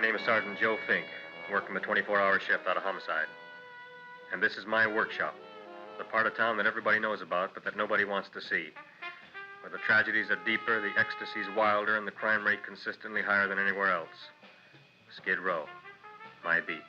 name is Sergeant Joe Fink, working the 24-hour shift out of homicide. And this is my workshop, the part of town that everybody knows about, but that nobody wants to see. Where the tragedies are deeper, the ecstasy's wilder, and the crime rate consistently higher than anywhere else. Skid Row, my beat.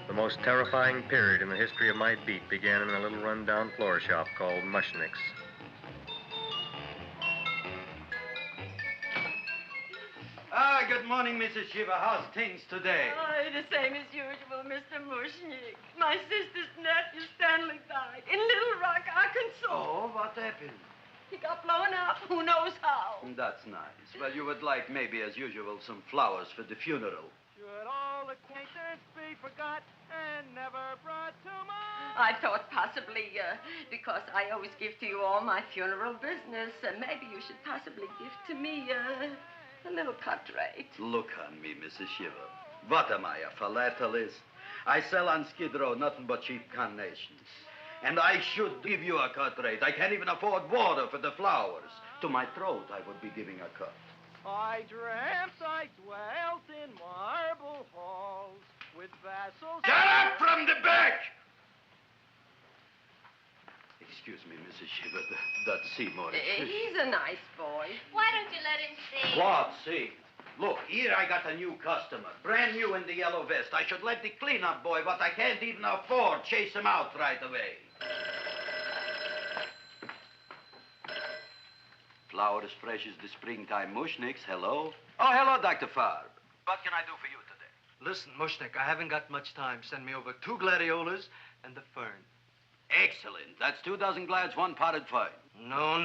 The most terrifying period in the history of my beat began in a little run-down floor shop called Mushnick's. Good morning, Mrs. Shiva. How's things today? Oh, the same as usual, Mr. Mushnick. My sister's nephew, Stanley, died in Little Rock, Arkansas. Oh, what happened? He got blown up. Who knows how? That's nice. Well, you would like, maybe as usual, some flowers for the funeral. Should all acquaintance be forgot and never brought to mind? I thought possibly, because I always give to you all my funeral business, maybe you should possibly give to me, a little cut rate. Look on me, Mrs. Shiva. What am I, a philatelist? I sell on Skid Row nothing but cheap carnations. And I should give you a cut rate. I can't even afford water for the flowers. To my throat, I would be giving a cut. I dreamt I dwelt in marble halls with vassals... Get up from the back! Excuse me, Mrs. Shiva, that's Seymour. He's a nice boy. Why don't you let him see? What, see? Look, here I got a new customer, brand new in the yellow vest. I should let the cleanup boy, but I can't even afford, chase him out right away. Flower as fresh as the springtime Mushnicks. Hello? Oh, hello, Dr. Farb. What can I do for you today? Listen, Mushnick, I haven't got much time. Send me over 2 gladiolas and the fern. Excellent. That's 2 dozen glads, 1 potted fern. No,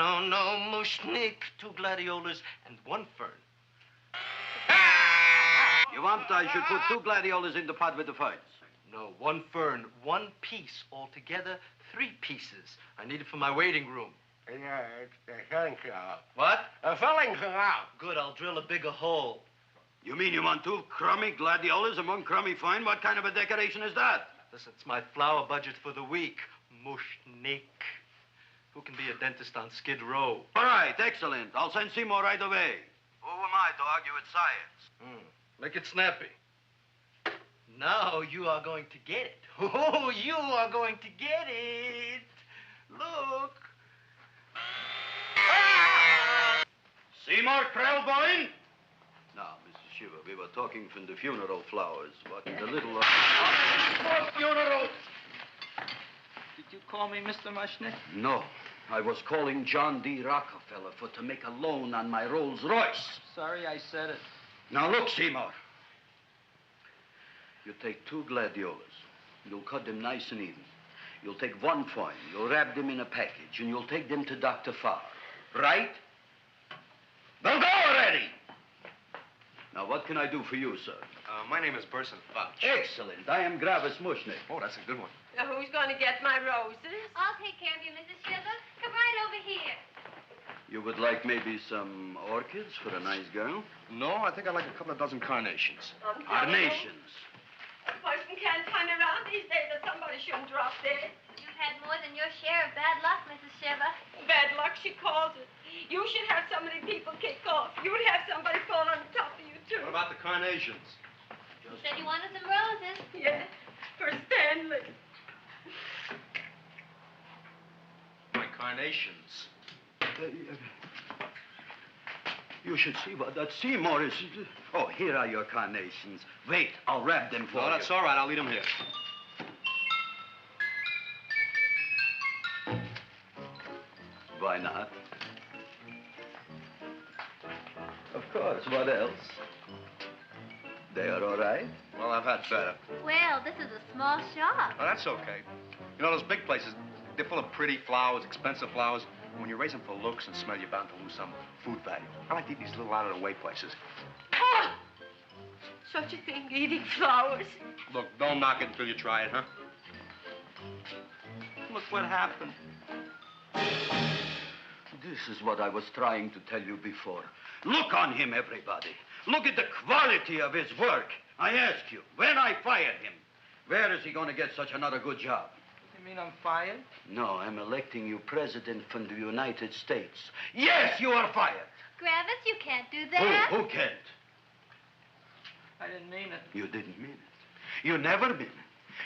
Mushnick. 2 gladiolas and 1 fern. You want I should put 2 gladiolas in the pot with the ferns? No, 1 fern, 1 piece. Altogether, 3 pieces. I need it for my waiting room. Yeah, it's the filling out. What? The filling's out. Good, I'll drill a bigger hole. You mean you want 2 crummy gladiolas and 1 crummy fern? What kind of a decoration is that? Listen, it's my flower budget for the week. Mushnick. Who can be a dentist on Skid Row? All right, excellent. I'll send Seymour right away. Who am I to argue with science? Make it snappy. Now you are going to get it. Oh, you are going to get it. Look. Seymour Krellboyne? Now, Mrs. Shiva, we were talking from the funeral flowers. What the little... For funeral! Did you call me Mr. Mushnick? No. I was calling John D. Rockefeller to make a loan on my Rolls Royce. Sorry I said it. Now, look, Seymour. You take 2 gladiolas. You'll cut them nice and even. You'll take 1 fern. You'll wrap them in a package, and you'll take them to Dr. Farr. Right? Well, go already! Now, what can I do for you, sir? My name is Burson Fouch. Excellent. I am Gravis Mushnick. Oh, that's a good one. Who's going to get my roses? I'll take care of you, Mrs. Shiva. Come right over here. You would like maybe some orchids for a nice girl? No, I think I'd like a couple of dozen carnations. Carnations. A person can't turn around these days that somebody shouldn't drop dead. You've had more than your share of bad luck, Mrs. Shiva. Bad luck, she calls it. You should have so many people kick off. You would have somebody fall on top of you, too. What about the carnations? You said you wanted some roses. Yes, for Stanley. My carnations. You should see what that Seymour is. Oh, here are your carnations. Wait, I'll wrap them for No, you. that's all right. I'll leave them here. Why not? Of course, what else? They are all right? Well, I've had better. Well, this is a small shop. Oh, that's okay. You know, those big places, they're full of pretty flowers, expensive flowers. When you raise them for looks and smell, you're bound to lose some food value. I like to eat these little out-of-the-way places. Oh! Such a thing, eating flowers. Look, don't knock it until you try it, huh? Look what happened. This is what I was trying to tell you before. Look on him, everybody. Look at the quality of his work. I ask you, when I fired him, where is he going to get such another good job? You mean I'm fired? No, I'm electing you president from the United States. Yes, you are fired. Gravis, you can't do that. Who can't? I didn't mean it. You didn't mean it. You never mean it.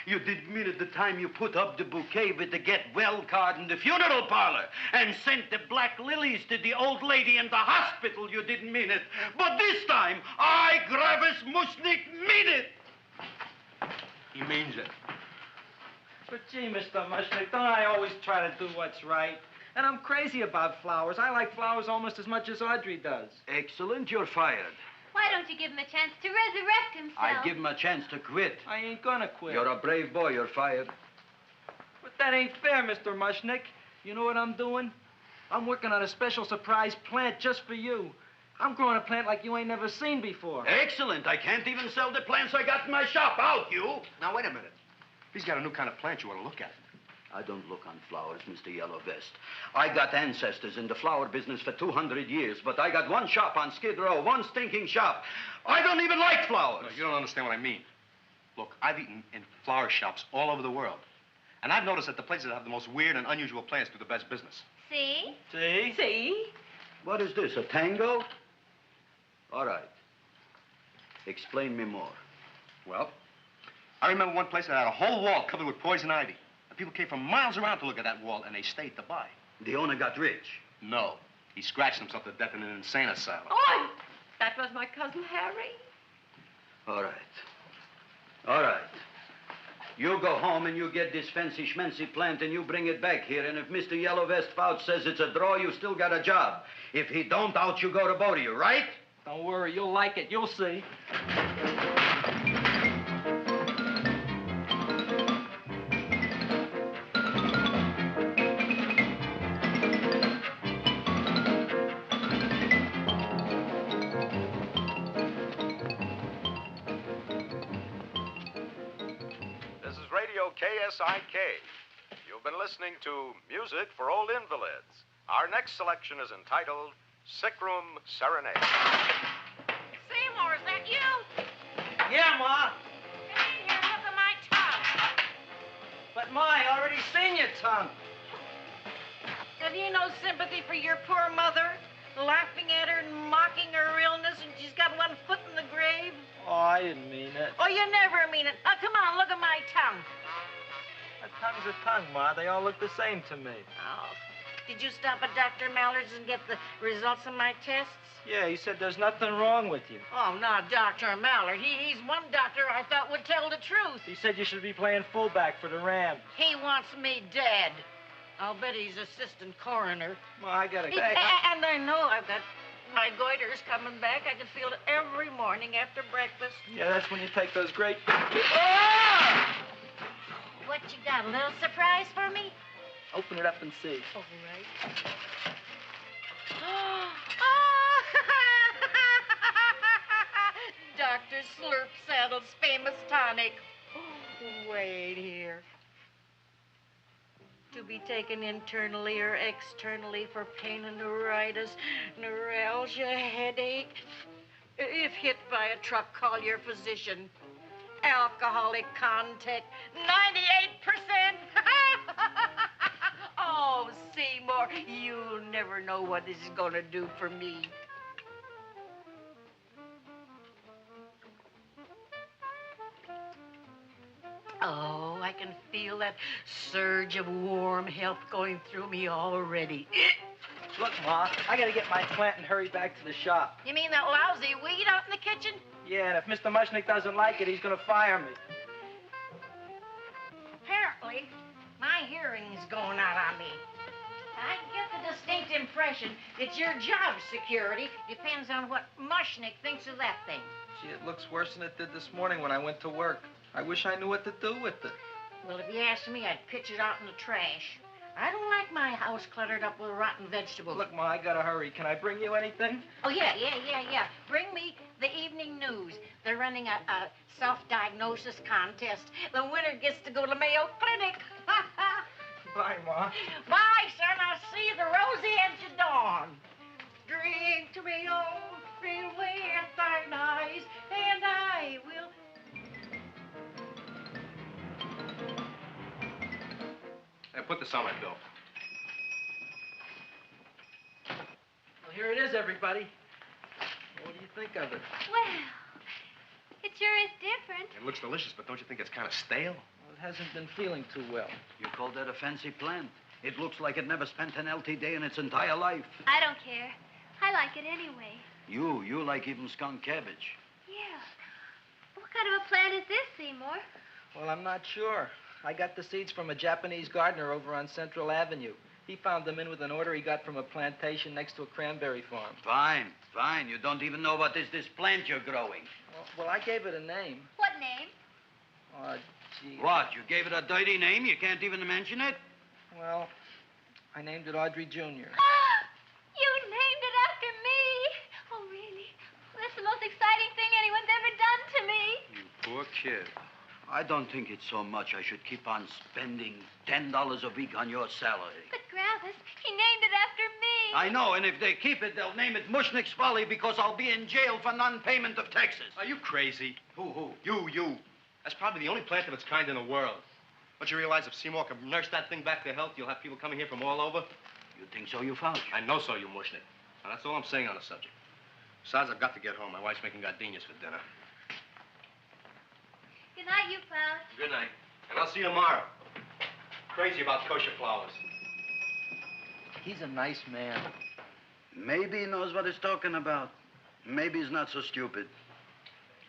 You didn't mean it the time you put up the bouquet with the get well card in the funeral parlor and sent the black lilies to the old lady in the hospital. You didn't mean it. But this time, I, Gravis Mushnik, mean it. He means it. But gee, Mr. Mushnick, don't I always try to do what's right? And I'm crazy about flowers. I like flowers almost as much as Audrey does. Excellent, you're fired. Why don't you give him a chance to resurrect himself? I give him a chance to quit. I ain't gonna quit. You're a brave boy, you're fired. But that ain't fair, Mr. Mushnick. You know what I'm doing? I'm working on a special surprise plant just for you. I'm growing a plant like you ain't never seen before. Excellent. I can't even sell the plants I got in my shop. Out, you. Now, wait a minute. He's got a new kind of plant you want to look at. I don't look on flowers, Mr. Yellow Vest. I got ancestors in the flower business for 200 years, but I got one shop on Skid Row, one stinking shop. I don't even like flowers. No, you don't understand what I mean. Look, I've eaten in flower shops all over the world. And I've noticed that the places that have the most weird and unusual plants do the best business. See? See? See? What is this, a tango? All right. Explain me more. Well, I remember one place that had a whole wall covered with poison ivy. And people came from miles around to look at that wall, and they stayed to buy. The owner got rich. No. He scratched himself to death in an insane asylum. Oh, that was my cousin Harry. All right. All right. You go home and you get this fancy schmancy plant and you bring it back here. And if Mr. Yellow Vest Fouch says it's a draw, you still got a job. If he don't, out you go to both of you, right? Don't worry, you'll like it. You'll see. KSIK. You've been listening to Music for Old Invalids. Our next selection is entitled Sick Room Serenade. Seymour, is that you? Yeah, Ma. Come in here, look at my tongue. But, Ma, I already seen your tongue. Have you no sympathy for your poor mother? Laughing at her and mocking her illness, and she's got one foot in the grave? Oh, I didn't mean it. Oh, you never mean it. Oh, come on, look at my tongue. A tongue's a tongue, Ma. They all look the same to me. Oh, did you stop at Dr. Mallard's and get the results of my tests? Yeah, he said there's nothing wrong with you. Oh, not Dr. Mallard. He's one doctor I thought would tell the truth. He said you should be playing fullback for the Rams. He wants me dead. I'll bet he's assistant coroner. Ma, I gotta go. And I know I've got my goiter's coming back. I can feel it every morning after breakfast. Yeah, that's when you take those great... What you got, a little surprise for me? Open it up and see. All right. Dr. Slurp Saddle's famous tonic. Wait here. To be taken internally or externally for pain and neuritis, neuralgia, headache. If hit by a truck, call your physician. Alcoholic contact, 98%. Oh, Seymour, you'll never know what this is going to do for me. Oh, I can feel that surge of warm health going through me already. Look, Ma, I gotta get my plant and hurry back to the shop. You mean that lousy weed out in the kitchen? Yeah, and if Mr. Mushnick doesn't like it, he's gonna fire me. Apparently, my hearing's going out on me. I get the distinct impression that your job security depends on what Mushnick thinks of that thing. Gee, it looks worse than it did this morning when I went to work. I wish I knew what to do with it. Well, if you asked me, I'd pitch it out in the trash. I don't like my house cluttered up with rotten vegetables. Look, Ma, I gotta hurry. Can I bring you anything? Oh, yeah. Bring me the evening news. They're running a self-diagnosis contest. The winner gets to go to Mayo Clinic. Bye, Ma. Bye, son. I'll see you at the rosy edge of dawn. Drink to me, oh, fill with thine eyes, and I will... Hey, put this on my bill. Well, here it is, everybody. What do you think of it? Well, it sure is different. It looks delicious, but don't you think it's kind of stale? Well, it hasn't been feeling too well. You call that a fancy plant? It looks like it never spent an healthy day in its entire life. I don't care. I like it anyway. You like even skunk cabbage. Yeah. What kind of a plant is this, Seymour? Well, I'm not sure. I got the seeds from a Japanese gardener over on Central Avenue. He found them in with an order he got from a plantation next to a cranberry farm. Fine. You don't even know what is this plant you're growing. Well, I gave it a name. What name? Oh, gee. What, you gave it a dirty name? You can't even mention it? Well, I named it Audrey Jr. You named it after me. Oh, really? That's the most exciting thing anyone's ever done to me. You poor kid. I don't think it's so much I should keep on spending $10 a week on your salary. But, Gravis, he named it after me. I know, and if they keep it, they'll name it Mushnick's Folly because I'll be in jail for non-payment of taxes. Are you crazy? Who? You. That's probably the only plant of its kind in the world. Don't you realize if Seymour can nurse that thing back to health, you'll have people coming here from all over? You think so, you found? I know so, you Mushnick. Now, that's all I'm saying on the subject. Besides, I've got to get home. My wife's making gardenias for dinner. Good night, you pal. Good night. And I'll see you tomorrow. Crazy about kosher flowers. He's a nice man. Maybe he knows what he's talking about. Maybe he's not so stupid.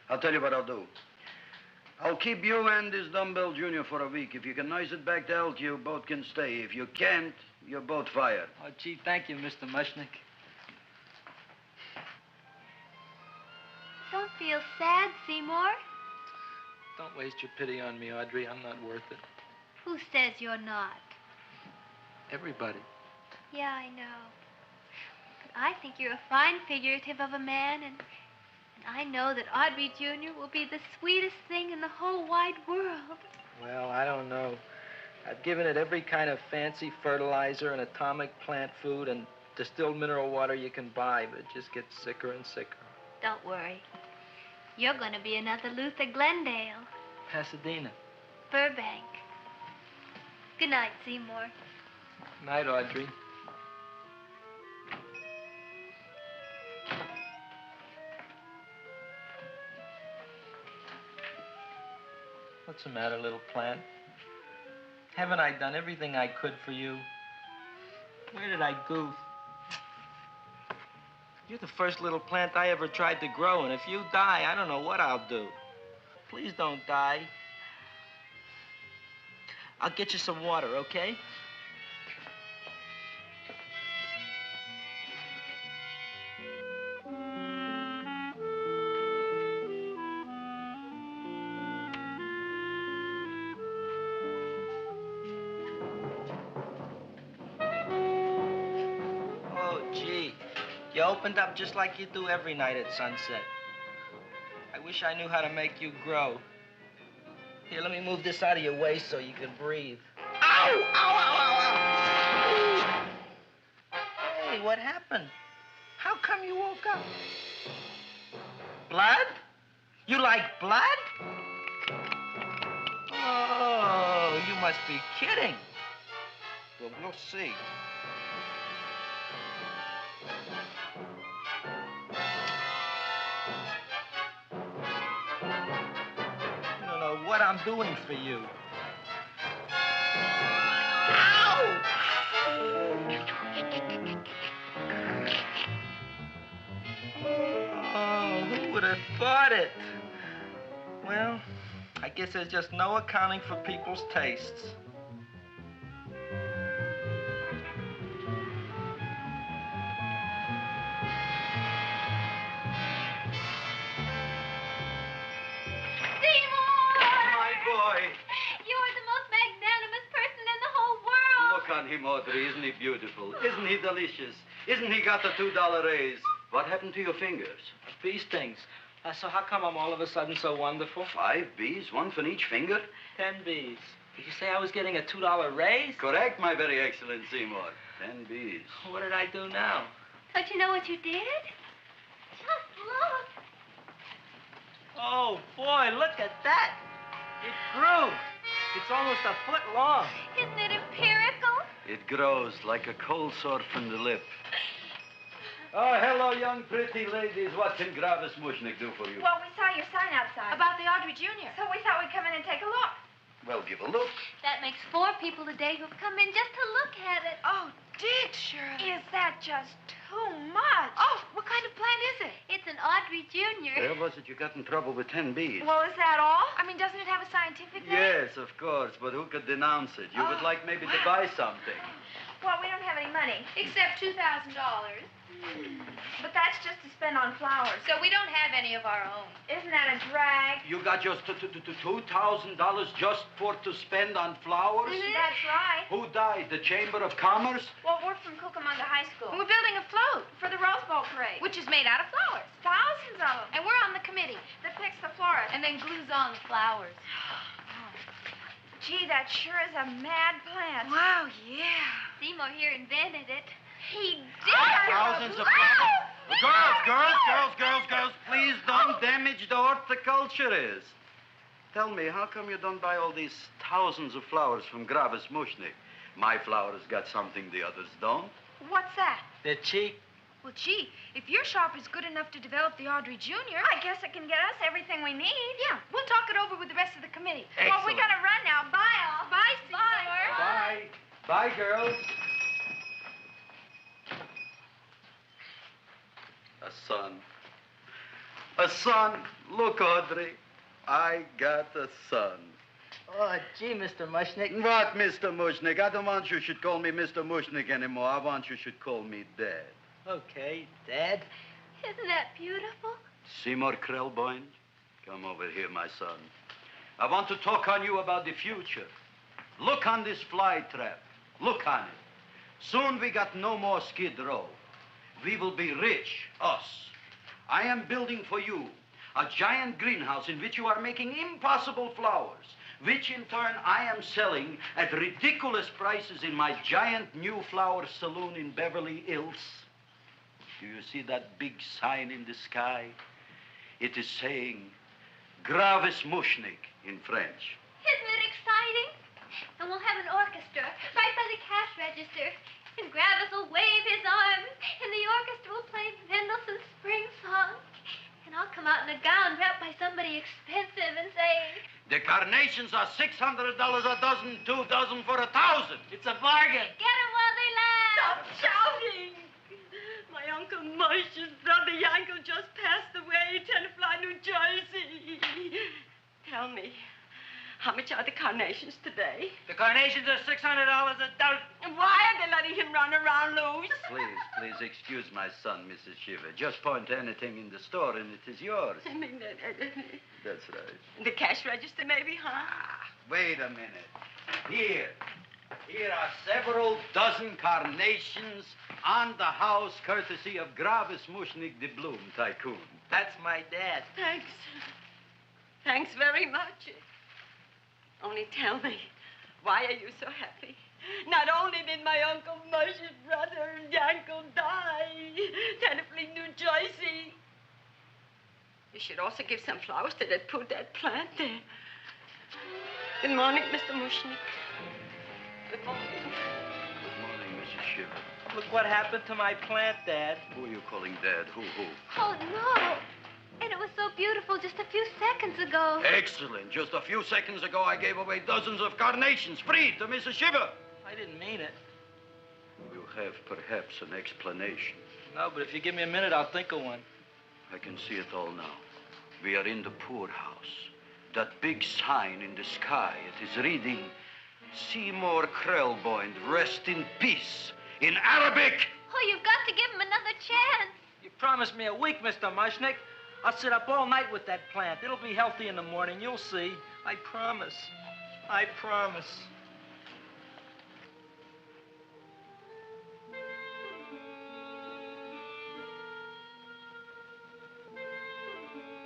I'll tell you what I'll do. I'll keep you and this dumbbell junior for a week. If you can nurse it back to health, you both can stay. If you can't, you're both fired. Oh, gee, thank you, Mr. Mushnick. Don't feel sad, Seymour. Don't waste your pity on me, Audrey. I'm not worth it. Who says you're not? Everybody. Yeah, I know. But I think you're a fine figurative of a man, and I know that Audrey Jr. will be the sweetest thing in the whole wide world. Well, I don't know. I've given it every kind of fancy fertilizer and atomic plant food and distilled mineral water you can buy, but it just gets sicker and sicker. Don't worry. You're going to be another Luther Glendale. Pasadena. Burbank. Good night, Seymour. Night, Audrey. What's the matter, little plant? Haven't I done everything I could for you? Where did I goof? You're the first little plant I ever tried to grow, and if you die, I don't know what I'll do. Please don't die. I'll get you some water, okay? Oh, gee. You opened up just like you do every night at sunset. I wish I knew how to make you grow. Here, let me move this out of your way so you can breathe. Ow! Ow, ow, ow, ow! Hey, what happened? How come you woke up? Blood? You like blood? Oh, you must be kidding. Well, we'll see. I don't know what I'm doing for you. Oh, who would have thought it? Well, I guess there's just no accounting for people's tastes. You're the most magnanimous person in the whole world. Look on him, Audrey. Isn't he beautiful? Isn't he delicious? Isn't he got the $2 raise? What happened to your fingers? Bee stings. So how come I'm all of a sudden so wonderful? 5 bees, one for each finger? 10 bees. Did you say I was getting a $2 raise? Correct, my very excellent Seymour. 10 bees. What did I do now? Don't you know what you did? Just look. Oh, boy, look at that. It grew. It's almost a foot long. Isn't it empirical? It grows like a cold sore from the lip. Oh, hello, young pretty ladies. What can Gravis Mushnick do for you? Well, we saw your sign outside. About the Audrey Jr. So we thought we'd come in and take a look. Well, give a look. That makes 4 people today who've come in just to look at it. Oh, Dick, Shirley. Is that just too much? Oh, what kind of plant is it? It's an Audrey Jr. Where was it you got in trouble with 10 bees? Well, is that all? I mean, doesn't it have a scientific name? Yes, of course, but who could denounce it? You would like maybe to buy something. Well, we don't have any money. Except $2,000. But that's just to spend on flowers. So we don't have any of our own. Isn't that a drag? You got just $2,000 just to spend on flowers? That's right. Who died? The Chamber of Commerce? Well, we're from Cucamonga High School. We're building a float for the Rose Bowl parade. Which is made out of flowers. Thousands of them. And we're on the committee that picks the florists. And then glues on the flowers. Gee, that sure is a mad plant. Wow, yeah. Seymour here invented it. He did. Thousands of flowers. Girls, please don't damage the horticulturist. Tell me, how come you don't buy all these thousands of flowers from Gravis Mushnick? My flowers got something the others don't. What's that? They're cheap. Well, gee, if your shop is good enough to develop the Audrey Jr., I guess it can get us everything we need. Yeah, we'll talk it over with the rest of the committee. Excellent. Well, we gotta run now. Bye, all. Bye, Seymour. Bye. Bye, girls. A son. A son. Look, Audrey. I got a son. Oh, gee, Mr. Mushnick. What, Mr. Mushnick? I don't want you should call me Mr. Mushnick anymore. I want you should call me Dad. Okay, Dad. Isn't that beautiful? Seymour Krelboyne, come over here, my son. I want to talk on you about the future. Look on this fly trap. Look on it. Soon we got no more Skid Row. We will be rich, us. I am building for you a giant greenhouse in which you are making impossible flowers, which in turn I am selling at ridiculous prices in my giant new flower saloon in Beverly Hills. Do you see that big sign in the sky? It is saying, Gravis Mushnick in French. Isn't it exciting? And we'll have an orchestra right by the cash register. And Gravis will wave his arms, and the orchestra will play Mendelssohn's Spring Song. And I'll come out in a gown wrapped by somebody expensive and say, The carnations are $600 a dozen, 2 dozen for 1,000. It's a bargain. get 'em while they last. Stop shouting! My Uncle Moshe's brother Yankel just passed away, Tenafly, New Jersey. Tell me, how much are the carnations today? The carnations are $600 a dozen. And why are they letting him run around loose? Please excuse my son, Mrs. Shiver. Just point to anything in the store and it is yours. I mean, That's right. the cash register maybe, huh? Wait a minute. Here are several dozen carnations on the house courtesy of Gravis Mushnick the Bloom Tycoon. That's my dad. Thanks. Thanks very much. Only tell me, why are you so happy? Not only did my Uncle Moshe's brother Yankel die, Tenafly, New Jersey, you should also give some flowers to that poor dead plant there. Good morning, Mr. Mushnick. Good morning. Good morning, Mrs. Shiver. Look what happened to my plant, Dad. Who are you calling Dad? Who? Oh, no. And it was so beautiful just a few seconds ago. Excellent. Just a few seconds ago, I gave away dozens of carnations free to Mrs. Shiver. I didn't mean it. You have perhaps an explanation. No, but if you give me a minute, I'll think of one. I can see it all now. We are in the poorhouse. That big sign in the sky, it is reading, Seymour Krelboyne, rest in peace, in Arabic. Oh, you've got to give him another chance. You promised me a week, Mr. Mushnick. I'll sit up all night with that plant. It'll be healthy in the morning. You'll see. I promise. I promise.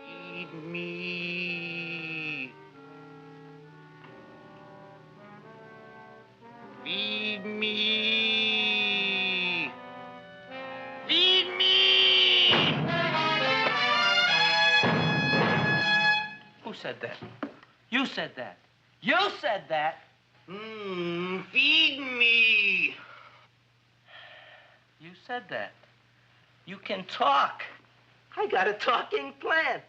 Feed me. Feed me. Feed me. Who said that? You said that. You said that. Feed me. You said that. You can talk. I got a talking plant.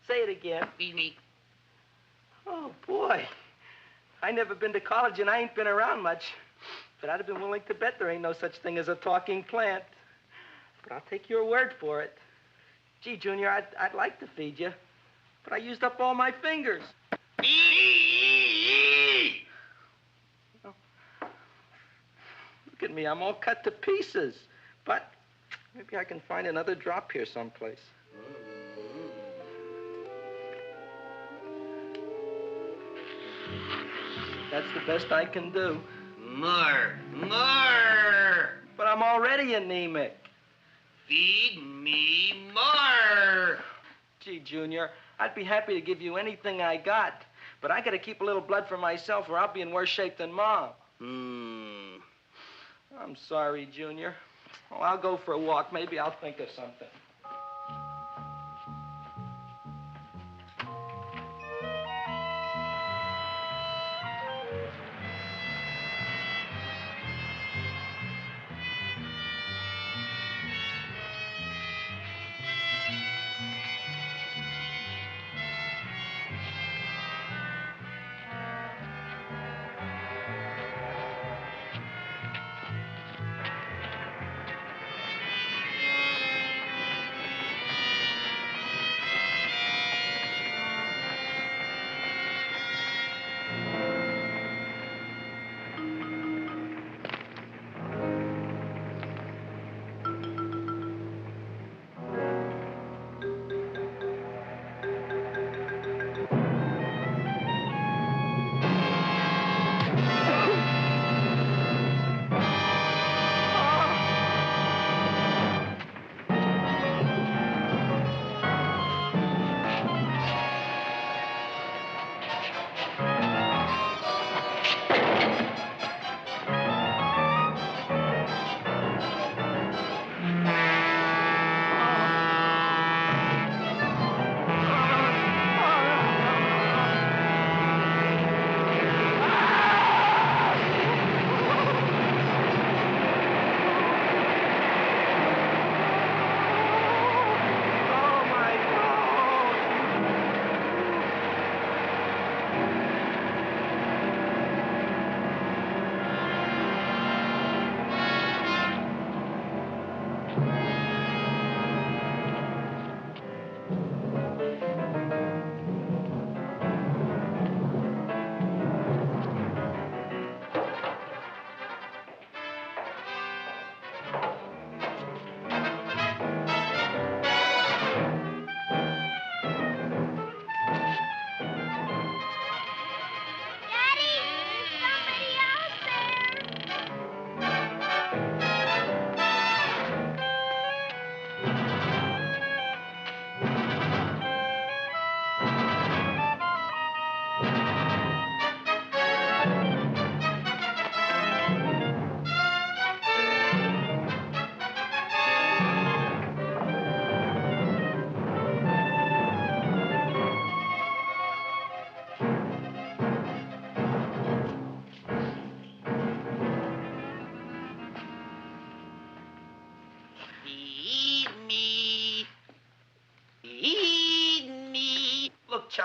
Say it again. Feed me. Oh, boy. I never been to college and I ain't been around much. But I'd have been willing to bet there ain't no such thing as a talking plant. But I'll take your word for it. Gee, Junior, I'd like to feed you. But I used up all my fingers. Oh. Look at me. I'm all cut to pieces. But maybe I can find another drop here someplace. That's the best I can do. More. But I'm already anemic. Feed me more. Gee, Junior, I'd be happy to give you anything I got. But I gotta keep a little blood for myself or I'll be in worse shape than Mom. I'm sorry, Junior. Oh, I'll go for a walk. Maybe I'll think of something.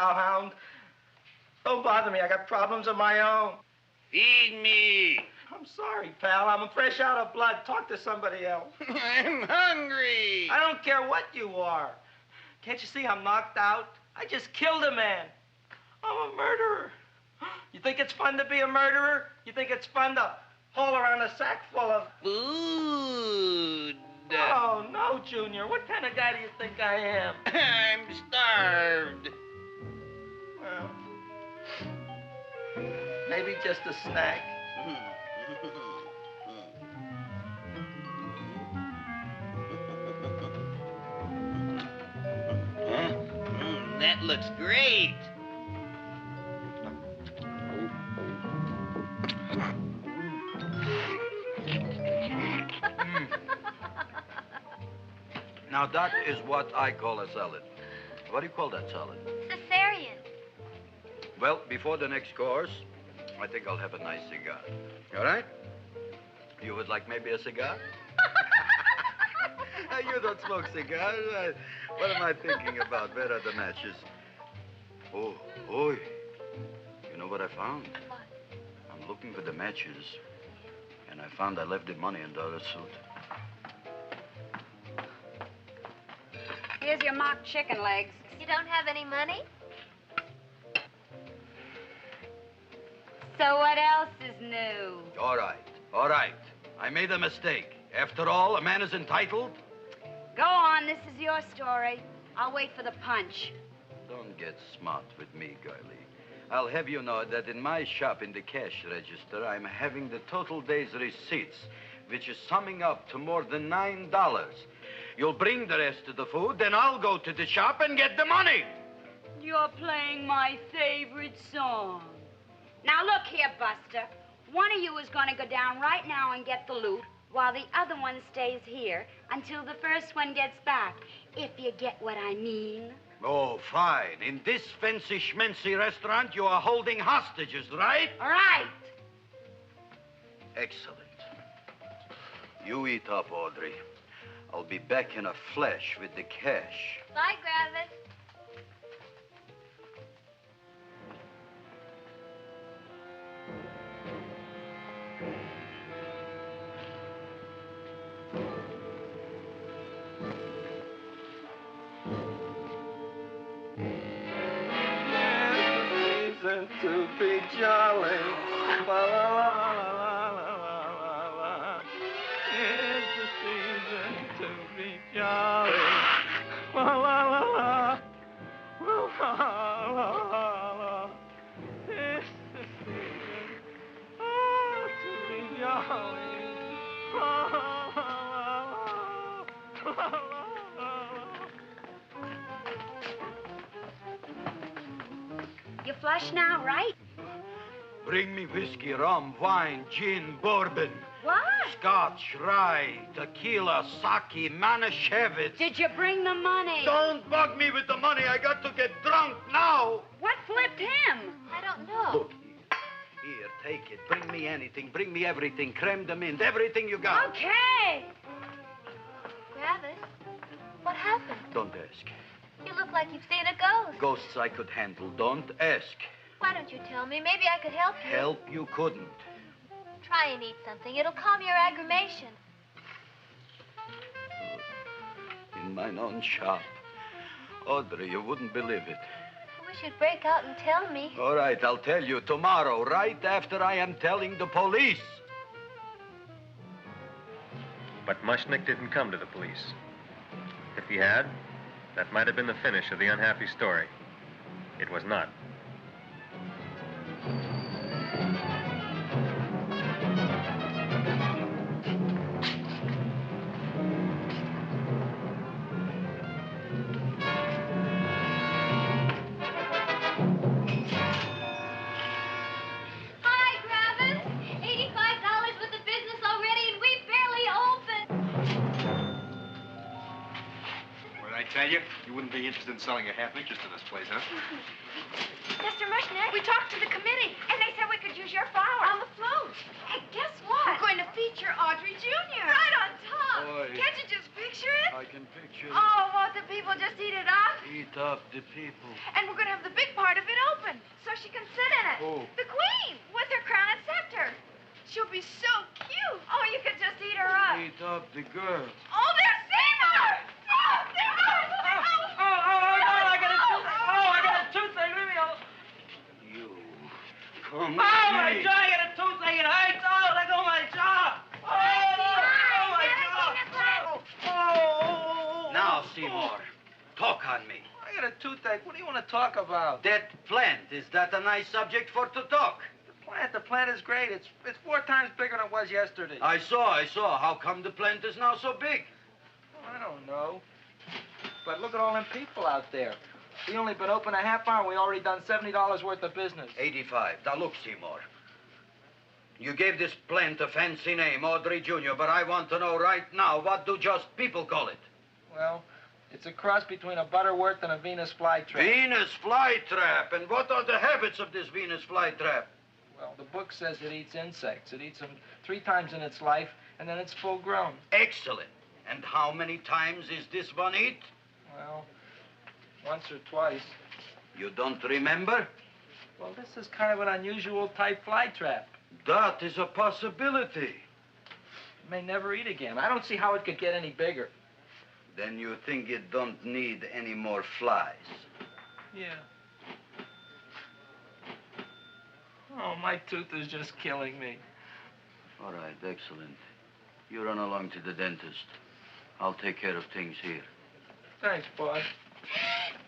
cowhound. Don't bother me. I got problems of my own. Feed me. I'm sorry, pal. I'm fresh out of blood. Talk to somebody else. I'm hungry. I don't care what you are. Can't you see I'm knocked out? I just killed a man. I'm a murderer. You think it's fun to be a murderer? You think it's fun to haul around a sack full of... Food. Oh, no, Junior. What kind of guy do you think I am? I'm starved. Well, maybe just a snack. Huh? That looks great. Now, that is what I call a salad. What do you call that salad? Caesarean. Well, before the next course, I think I'll have a nice cigar. All right? You would like maybe a cigar? You don't smoke cigars. What am I thinking about? Where are the matches? Oh, oi. You know what I found? What? I'm looking for the matches, and I found I left the money in the other suit. Here's your mock chicken legs. You don't have any money? So what else is new? All right. I made a mistake. After all, a man is entitled. Go on, this is your story. I'll wait for the punch. Don't get smart with me, girlie. I'll have you know that in my shop in the cash register, I'm having the total day's receipts, which is summing up to more than $9. You'll bring the rest of the food, then I'll go to the shop and get the money. You're playing my favorite song. Now look here, Buster. One of you is going to go down right now and get the loot, while the other one stays here until the first one gets back, if you get what I mean. Oh, fine. In this fancy schmancy restaurant, you are holding hostages, right? All right. Excellent. You eat up, Audrey. I'll be back in a flash with the cash. Bye, Gravis. To be jolly. La, la, la, la, la, la, la. It's the season to be jolly. La, la, la, la. La, la, la, la. It's the season to be jolly. La, la, la, la, la, la. You flush now, right? Bring me whiskey, rum, wine, gin, bourbon. What? Scotch, rye, tequila, sake, Manischewitz. Did you bring the money? Don't bug me with the money. I got to get drunk now. What flipped him? I don't know. Look here. Here, take it. Bring me anything. Bring me everything. Creme de menthe, everything you got. Okay. Gravis, what happened? Don't ask. You look like you've seen a ghost. Ghosts I could handle. Don't ask. Why don't you tell me? Maybe I could help you. Help you couldn't. Try and eat something. It'll calm your aggravation. In mine own shop. Audrey, you wouldn't believe it. I wish you'd break out and tell me. All right, I'll tell you tomorrow, right after I am telling the police. But Mushnick didn't come to the police. If he had, that might have been the finish of the unhappy story. It was not. Hi, Gravis. $85 with the business already, and we barely opened. What did I tell You wouldn't be interested in selling a half interest in this place, huh? Mr. Mushnet, we talked to the committee, and they said we could use your flowers. On the float. Hey, guess what? We're going to feature Audrey Jr. Right on top. Boy. Can't you just picture it? I can picture it. Oh, won't the people just eat it up? Eat up the people. And we're going to have the big part of it open, so she can sit in it. Who? The queen, with her crown and scepter. She'll be so cute. Oh, you could just eat her up. Eat up the girls. Oh, there's Seymour! Oh, Seymour! I got a toothache. Leave me alone. You. Come My jaw, I got a toothache. It hurts. Oh, let go of my jaw. My jaw. Oh. Now, Seymour, talk on me. I got a toothache. What do you want to talk about? That plant, is that a nice subject for to talk? The plant is great. It's 4 times bigger than it was yesterday. I saw. How come the plant is now so big? I don't know. But look at all them people out there. We only been open a half hour, and we already done $70 worth of business. 85. Now, look, Seymour. You gave this plant a fancy name, Audrey Jr., but I want to know right now, what do just people call it? Well, it's a cross between a Butterworth and a Venus flytrap. Venus flytrap. And what are the habits of this Venus flytrap? Well, the book says it eats insects. It eats them 3 times in its life, and then it's full grown. Excellent. And how many times is this one eat? Well, once or twice. You don't remember? Well, this is kind of an unusual type flytrap. That is a possibility. It may never eat again. I don't see how it could get any bigger. Then you think it don't need any more flies? Yeah. Oh, my tooth is just killing me. All right, excellent. You run along to the dentist. I'll take care of things here. Thanks, boss.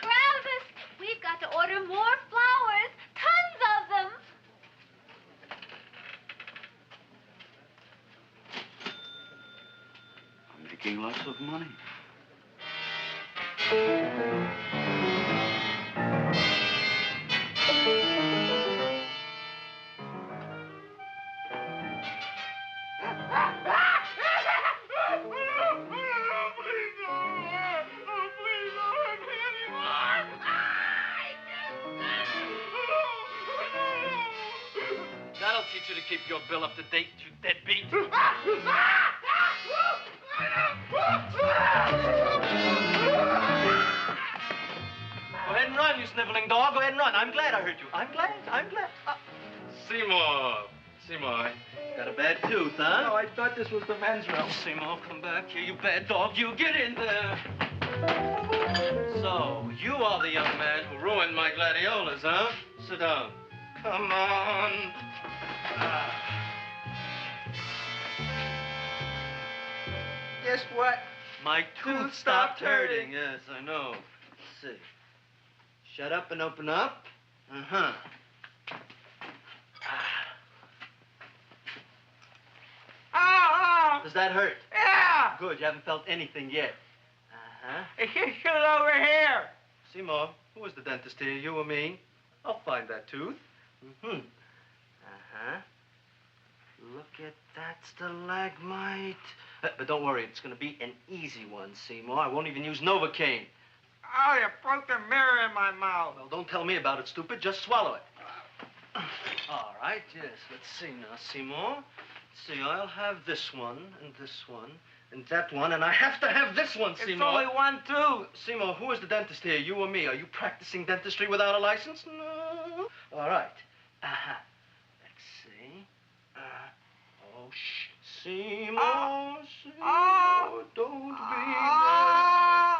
Gravis, we've got to order more flowers. Tons of them. I'm making lots of money. That'll teach you to keep your bill up to date, you deadbeat. Go ahead and run, you sniveling dog. Go ahead and run. I'm glad I hurt you. I'm glad. Seymour, got a bad tooth, huh? No, I thought this was the men's room. Seymour, come back here, you bad dog. You get in there. So, you are the young man who ruined my gladiolas, huh? Sit down. Come on. Guess what? My tooth stopped hurting. Yes, I know. Let's see. Shut up and open up. Uh-huh. Oh! Does that hurt? Yeah! Good, you haven't felt anything yet. Uh-huh. Get it over here. Seymour, who is the dentist here, you or me? I'll find that tooth. Mm-hmm. Uh-huh. Look at that stalagmite. But don't worry, it's going to be an easy one, Seymour. I won't even use Novocaine. Oh, you broke the mirror in my mouth. Well, don't tell me about it, stupid. Just swallow it. All right, yes. Let's see now, Seymour. Let's see, I'll have this one, and that one, and I have to have this one, Seymour. It's only one tooth. Seymour, who is the dentist here, you or me? Are you practicing dentistry without a license? No. All right. Uh-huh. Let's see. Oh, shh. Seymour, Seymour, don't be mad.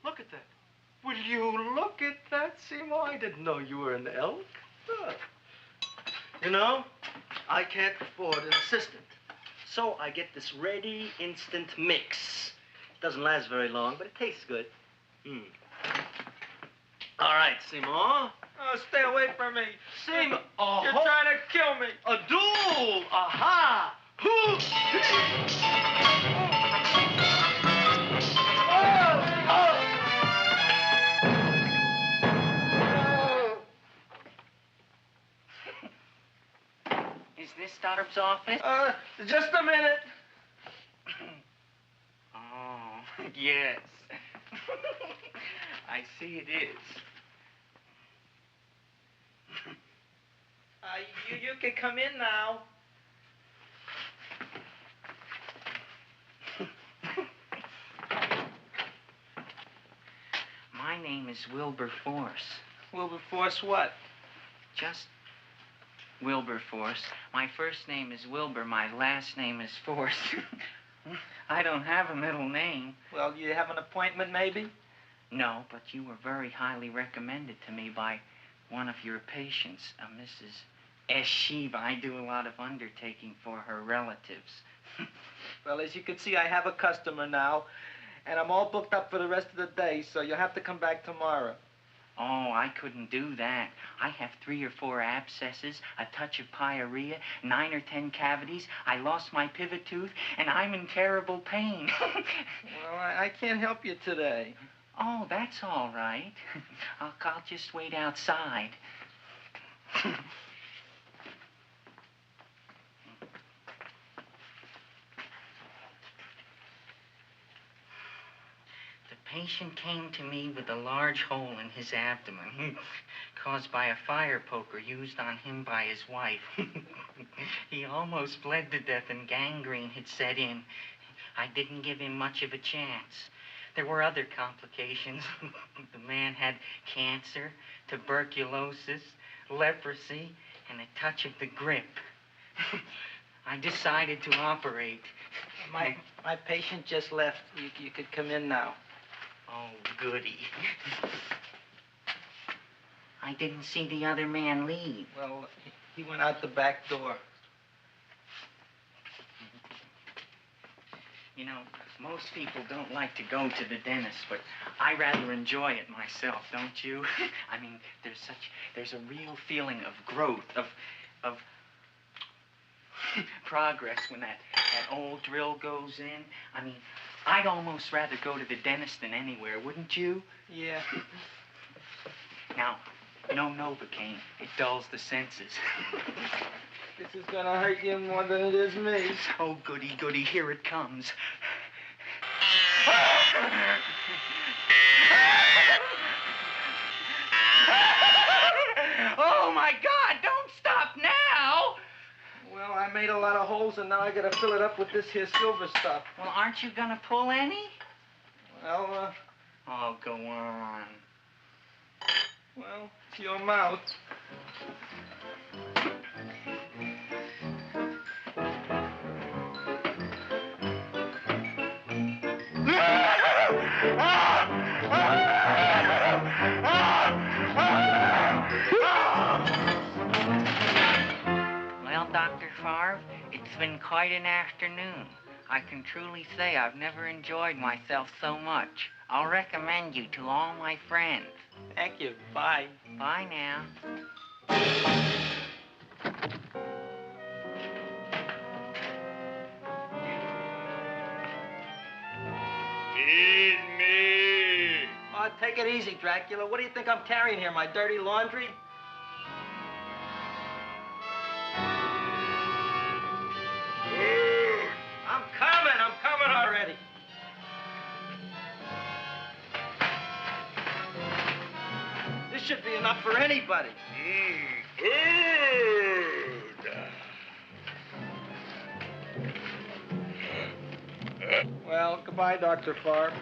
Look at that. Will you look at that, Seymour? I didn't know you were an elk. You know, I can't afford an assistant. So I get this ready instant mix. It doesn't last very long, but it tastes good. All right, Seymour. Oh, stay away from me. Seymour. You're trying to kill me. A duel. Aha. Is this Stoddard's office? Just a minute. Oh. Yes. I see it is. You can come in now. My name is Wilberforce. Wilberforce what? Just Wilberforce. My first name is Wilbur. My last name is Force. I don't have a middle name. Well, you have an appointment, maybe? No, but you were very highly recommended to me by one of your patients, Mrs. S. Shiva. I do a lot of undertaking for her relatives. Well, as you can see, I have a customer now, and I'm all booked up for the rest of the day, so you'll have to come back tomorrow. Oh, I couldn't do that. I have 3 or 4 abscesses, a touch of pyorrhea, 9 or 10 cavities. I lost my pivot tooth, and I'm in terrible pain. Well, I can't help you today. Oh, that's all right. I'll just wait outside. The patient came to me with a large hole in his abdomen caused by a fire poker used on him by his wife. He almost bled to death and gangrene had set in. I didn't give him much of a chance. There were other complications. The man had cancer, tuberculosis, leprosy, and a touch of the grip. I decided to operate. My patient just left. You could come in now. Oh, goody. I didn't see the other man leave. Well, he went out the back door. You know, most people don't like to go to the dentist, but I rather enjoy it myself, don't you? I mean, there's a real feeling of growth, of progress when that old drill goes in. I mean, I'd almost rather go to the dentist than anywhere, wouldn't you? Yeah. Now, no Novocaine. It dulls the senses. This is gonna hurt you more than it is me. Oh, goody, goody, here it comes. Oh, my God, don't stop now! Well, I made a lot of holes, and now I gotta fill it up with this here silver stuff. Well, aren't you gonna pull any? Well, Oh, go on. Well, it's your mouth. Well, Dr. Favre, it's been quite an afternoon. I can truly say I've never enjoyed myself so much. I'll recommend you to all my friends. Thank you. Bye. Bye now. Feed me. Oh, take it easy, Dracula. What do you think I'm carrying here, my dirty laundry? I'm coming already. This should be enough for anybody. Well, goodbye, Dr. Favre.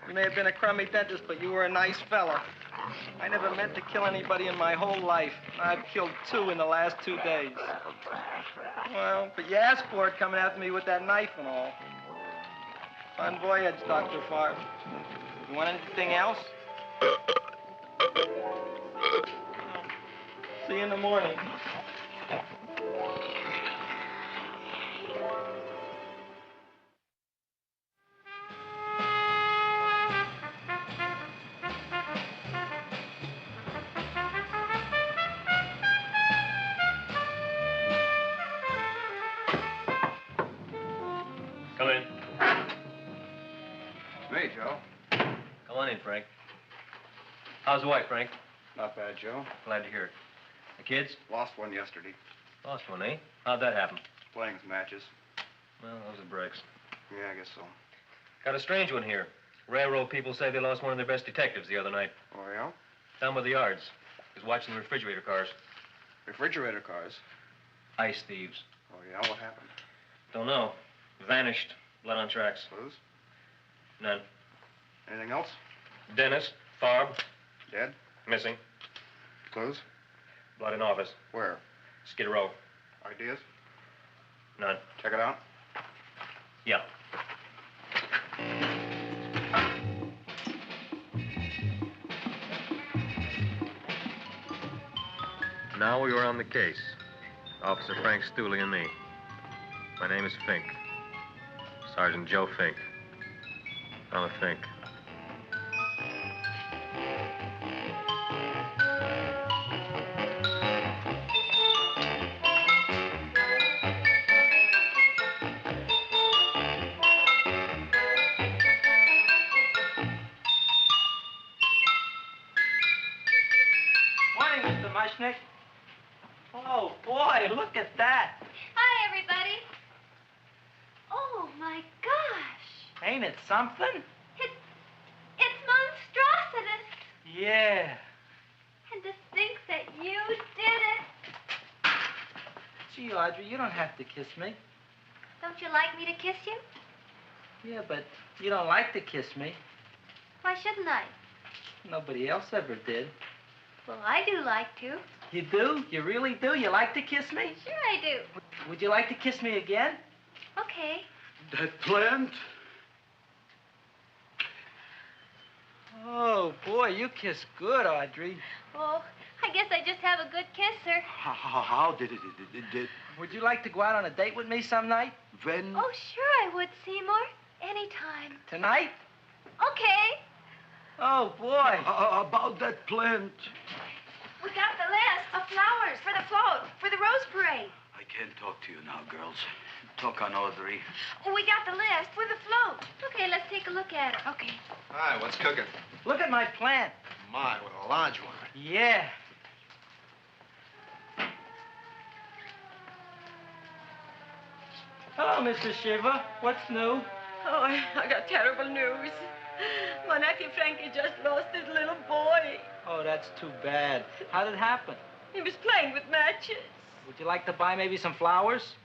You may have been a crummy dentist, but you were a nice fella. I never meant to kill anybody in my whole life. I've killed 2 in the last 2 days. Well, but you asked for it coming after me with that knife and all. Bon voyage, Dr. Favre. You want anything else? See you in the morning. Come in. Hey, Joe. Come on in, Frank. How's the wife, Frank? Not bad, Joe. Glad to hear it. The kids? Lost one yesterday. Lost one, eh? How'd that happen? Playing some matches. Well, those are breaks. Yeah, I guess so. Got a strange one here. Railroad people say they lost one of their best detectives the other night. Oh, yeah? Down by the yards. He was watching the refrigerator cars. Refrigerator cars? Ice thieves. Oh, yeah? What happened? Don't know. Vanished. Blood on tracks. Clues? None. Anything else? Dennis. Farb. Dead? Missing. Clues? Blood in office. Where? Skid Row. Ideas? None. Check it out. Yeah. Now we are on the case. Officer Frank Stooley and me. My name is Fink. Sergeant Joe Fink. I'm a Fink. Morning, Mr. Mushnick. Oh, boy, look at that. Hi, everybody. Oh, my gosh. Ain't it something? It's monstrositous. Yeah. And to think that you did it. Gee, Audrey, you don't have to kiss me. Don't you like me to kiss you? Yeah, but you don't like to kiss me. Why shouldn't I? Nobody else ever did. Well, I do like to. You do? You really do? You like to kiss me? Sure I do. Would you like to kiss me again? Okay. That plant? Oh, boy, you kiss good, Audrey. Oh, I guess I just have a good kisser. How did it? Would you like to go out on a date with me some night? When? Oh, sure I would, Seymour. Anytime. Tonight? Okay. Oh, boy. About that plant. We got the list of flowers for the float, for the Rose Parade. I can't talk to you now, girls. Talk on Audrey. We got the list for the float. Okay, let's take a look at her. Okay. Hi, what's cooking? Look at my plant. My, what a large one. Yeah. Hello, Mr. Shiva. What's new? Oh, I got terrible news. My nephew Frankie just lost his little boy. Oh, that's too bad. How did it happen? He was playing with matches. Would you like to buy maybe some flowers?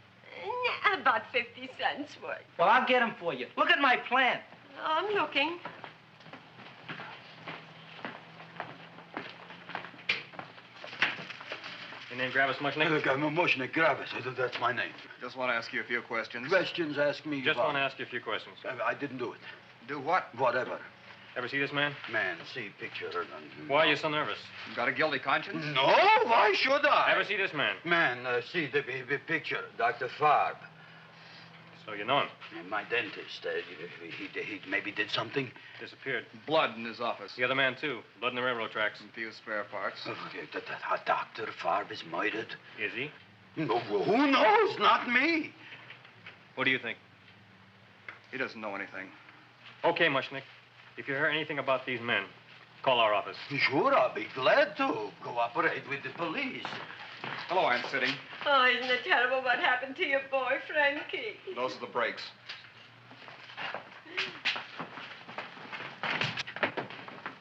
About 50 cents worth. Well, I'll get them for you. Look at my plant. I'm looking. Your name Gravis Mushnick? Look, I'm a Mushnick Gravis. That's my name. Just want to ask you a few questions. Questions, ask me. Just want to ask you a few questions. I didn't do it. Do what? Whatever. Ever see this man? Man, see picture. Why are you so nervous? You got a guilty conscience? No, why should I? Ever see this man? Man, see the picture. Dr. Farb. So you know him? My dentist. He maybe did something. Disappeared. Blood in his office. The other man, too. Blood in the railroad tracks. And a few spare parts. Dr. Farb is murdered. Is he? No, who knows? Not me. What do you think? He doesn't know anything. Okay, Mushnick. If you hear anything about these men, call our office. Sure, I'll be glad to cooperate with the police. Hello, Aunt Sitting. Oh, isn't it terrible what happened to your boy, Frankie? Those are the brakes.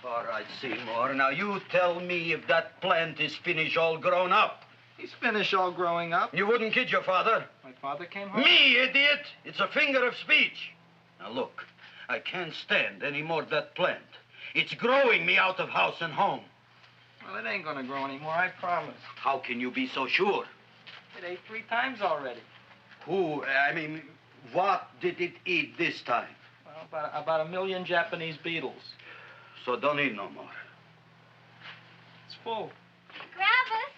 All right, Seymour. Now, you tell me if that plant is finished all grown up. He's finished all growing up. You wouldn't kid your father? My father came home? Me, idiot! It's a finger of speech. Now, look. I can't stand any more of that plant. It's growing me out of house and home. Well, it ain't gonna grow anymore, I promise. How can you be so sure? It ate 3 times already. What did it eat this time? Well, about 1 million Japanese beetles. So don't eat no more. It's full. Gravis.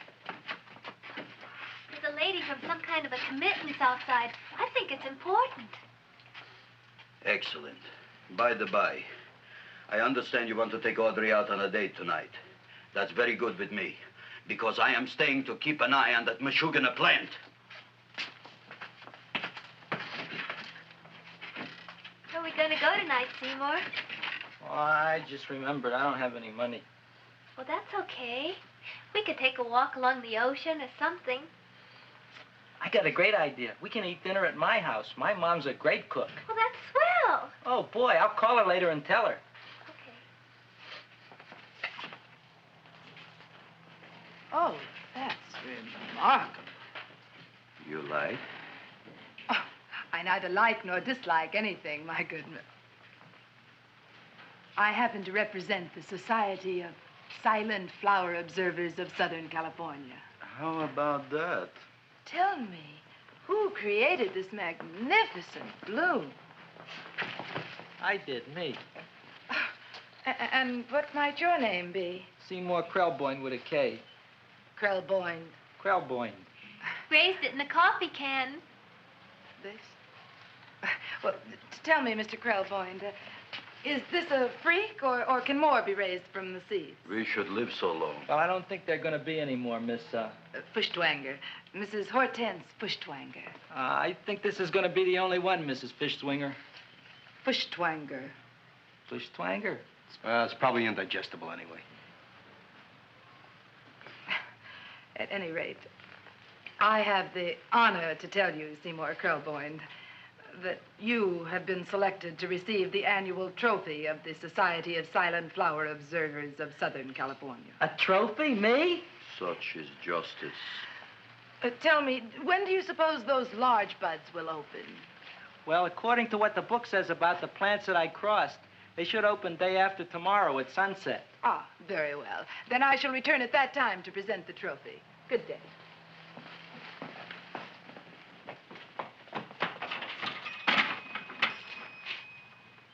There's a lady from some kind of a committee's outside. I think it's important. Excellent. By the by, I understand you want to take Audrey out on a date tonight. That's very good with me, because I am staying to keep an eye on that Meshuggah plant. Where are we going to go tonight, Seymour? Well, I just remembered I don't have any money. Well, that's okay. We could take a walk along the ocean or something. I got a great idea. We can eat dinner at my house. My mom's a great cook. Well, that's swell. Oh, boy, I'll call her later and tell her. Okay. Oh, that's remarkable. You like? Oh, I neither like nor dislike anything, my goodness. I happen to represent the Society of Silent Flower Observers of Southern California. How about that? Tell me, who created this magnificent bloom? I did, me. And what might your name be? Seymour Krelboyne with a K. Krelboyne. Krelboyne. Raised it in a coffee can. This? Well, tell me, Mr. Krelboyne, is this a freak, or can more be raised from the seeds? We should live so long. Well, I don't think there are going to be any more, Miss, Fuschtwanger. Mrs. Hortense Fuschtwanger. I think this is going to be the only one, Mrs. Fishtwinger. Fuschtwanger. Fishtwanger? It's probably indigestible anyway. At any rate, I have the honor to tell you, Seymour Krelboyne, that you have been selected to receive the annual trophy of the Society of Silent Flower Observers of Southern California. A trophy? Me? Such is justice. Tell me, when do you suppose those large buds will open? Well, according to what the book says about the plants that I crossed, they should open day after tomorrow at sunset. Ah, very well. Then I shall return at that time to present the trophy. Good day.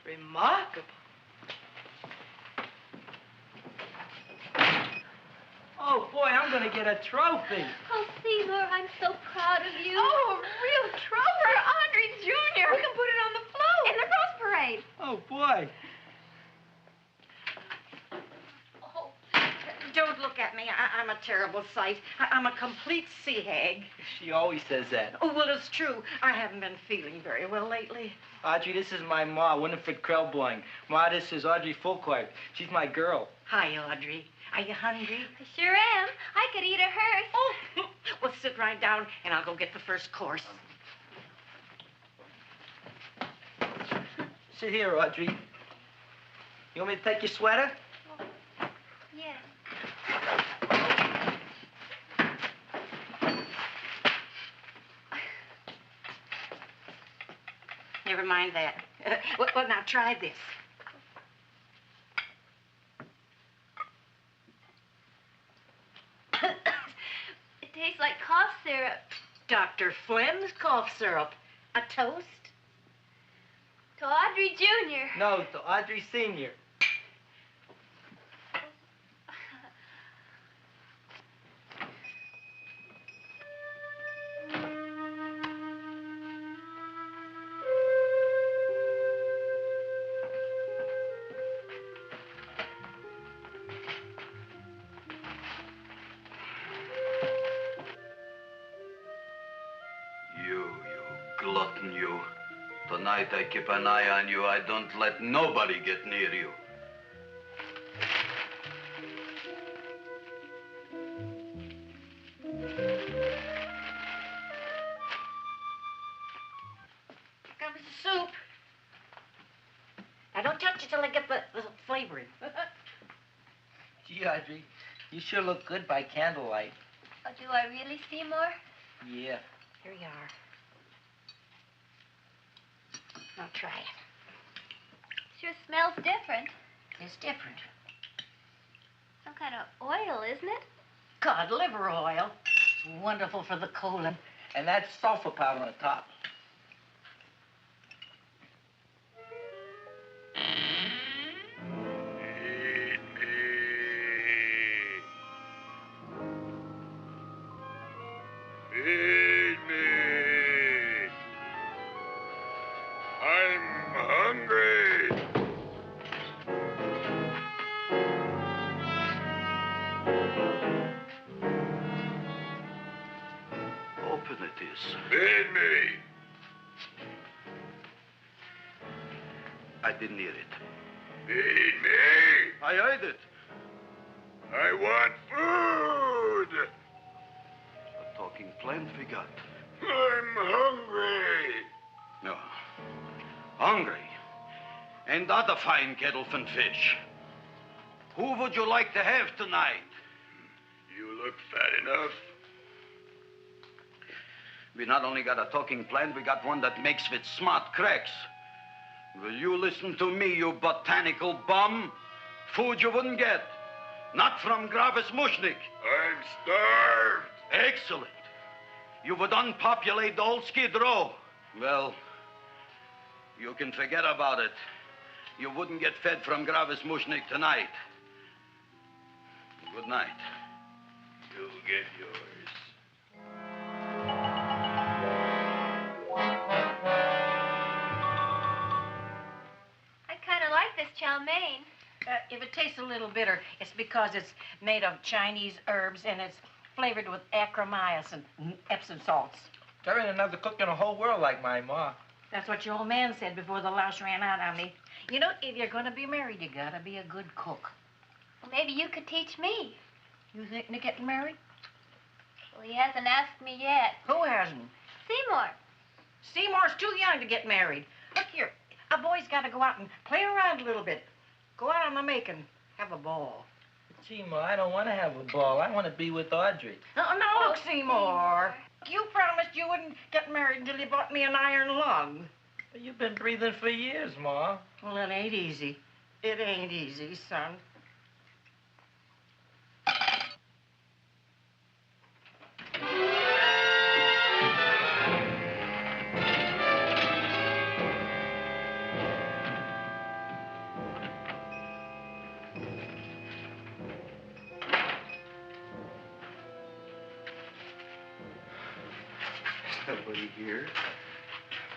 Remarkable. Oh, boy, I'm going to get a trophy. Oh, Seymour, I'm so proud of you. Oh, a real trophy for Audrey Jr. We can put it on the float. In the Rose Parade. Oh, boy. Oh, don't look at me. I'm a terrible sight. I'm a complete sea hag. She always says that. Oh, well, it's true. I haven't been feeling very well lately. Audrey, this is my ma, Winifred Krelboyne. Ma, this is Audrey Fulcourt. She's my girl. Hi, Audrey. Are you hungry? I sure am. I could eat a hearse. Oh, well, sit right down, and I'll go get the first course. Sit here, Audrey. You want me to take your sweater? Yes. Never mind that. Well, now try this. It tastes like cough syrup. Dr. Flynn's cough syrup. A toast? To Audrey Jr. No, to Audrey Sr. You glutton, you. Tonight I keep an eye on you. I don't let nobody get near you. Comes the soup. Now, don't touch it till I get the flavoring. Gee, Audrey, you sure look good by candlelight. Oh, do I really, Seymour? Yeah. Here you are. Now try it. Sure smells different. It's different. Some kind of oil, isn't it? Cod liver oil. It's wonderful for the colon. And that's sulfur powder on top. Feed me. I'm hungry. Open it is. Feed me. I didn't hear it. Feed me. I heard it. I want food. A talking plant we got. I'm hungry. No. Hungry? Ain't that a fine kettle of fish? Who would you like to have tonight? You look fat enough. We not only got a talking plant, we got one that makes with smart cracks. Will you listen to me, you botanical bum? Food you wouldn't get. Not from Gravis Mushnik. I'm starved. Excellent. You would unpopulate the old Skid Row. Well, you can forget about it. You wouldn't get fed from Gravis Mushnik tonight. Good night. You'll get yours. I kind of like this chow mein. If it tastes a little bitter, it's because it's made of Chinese herbs and it's flavored with acromyas and Epsom salts. There ain't another cook in the whole world like my ma. That's what your old man said before the louse ran out on me. You know, if you're going to be married, you got to be a good cook. Well, maybe you could teach me. You thinking of getting married? Well, he hasn't asked me yet. Who hasn't? Seymour. Seymour's too young to get married. Look here, a boy's got to go out and play around a little bit. Go out on the make and have a ball. Gee, Ma, I don't want to have a ball. I want to be with Audrey. No, look, Seymour. You promised you wouldn't get married until you bought me an iron lung. But you've been breathing for years, Ma. Well, it ain't easy. It ain't easy, son. Nobody here.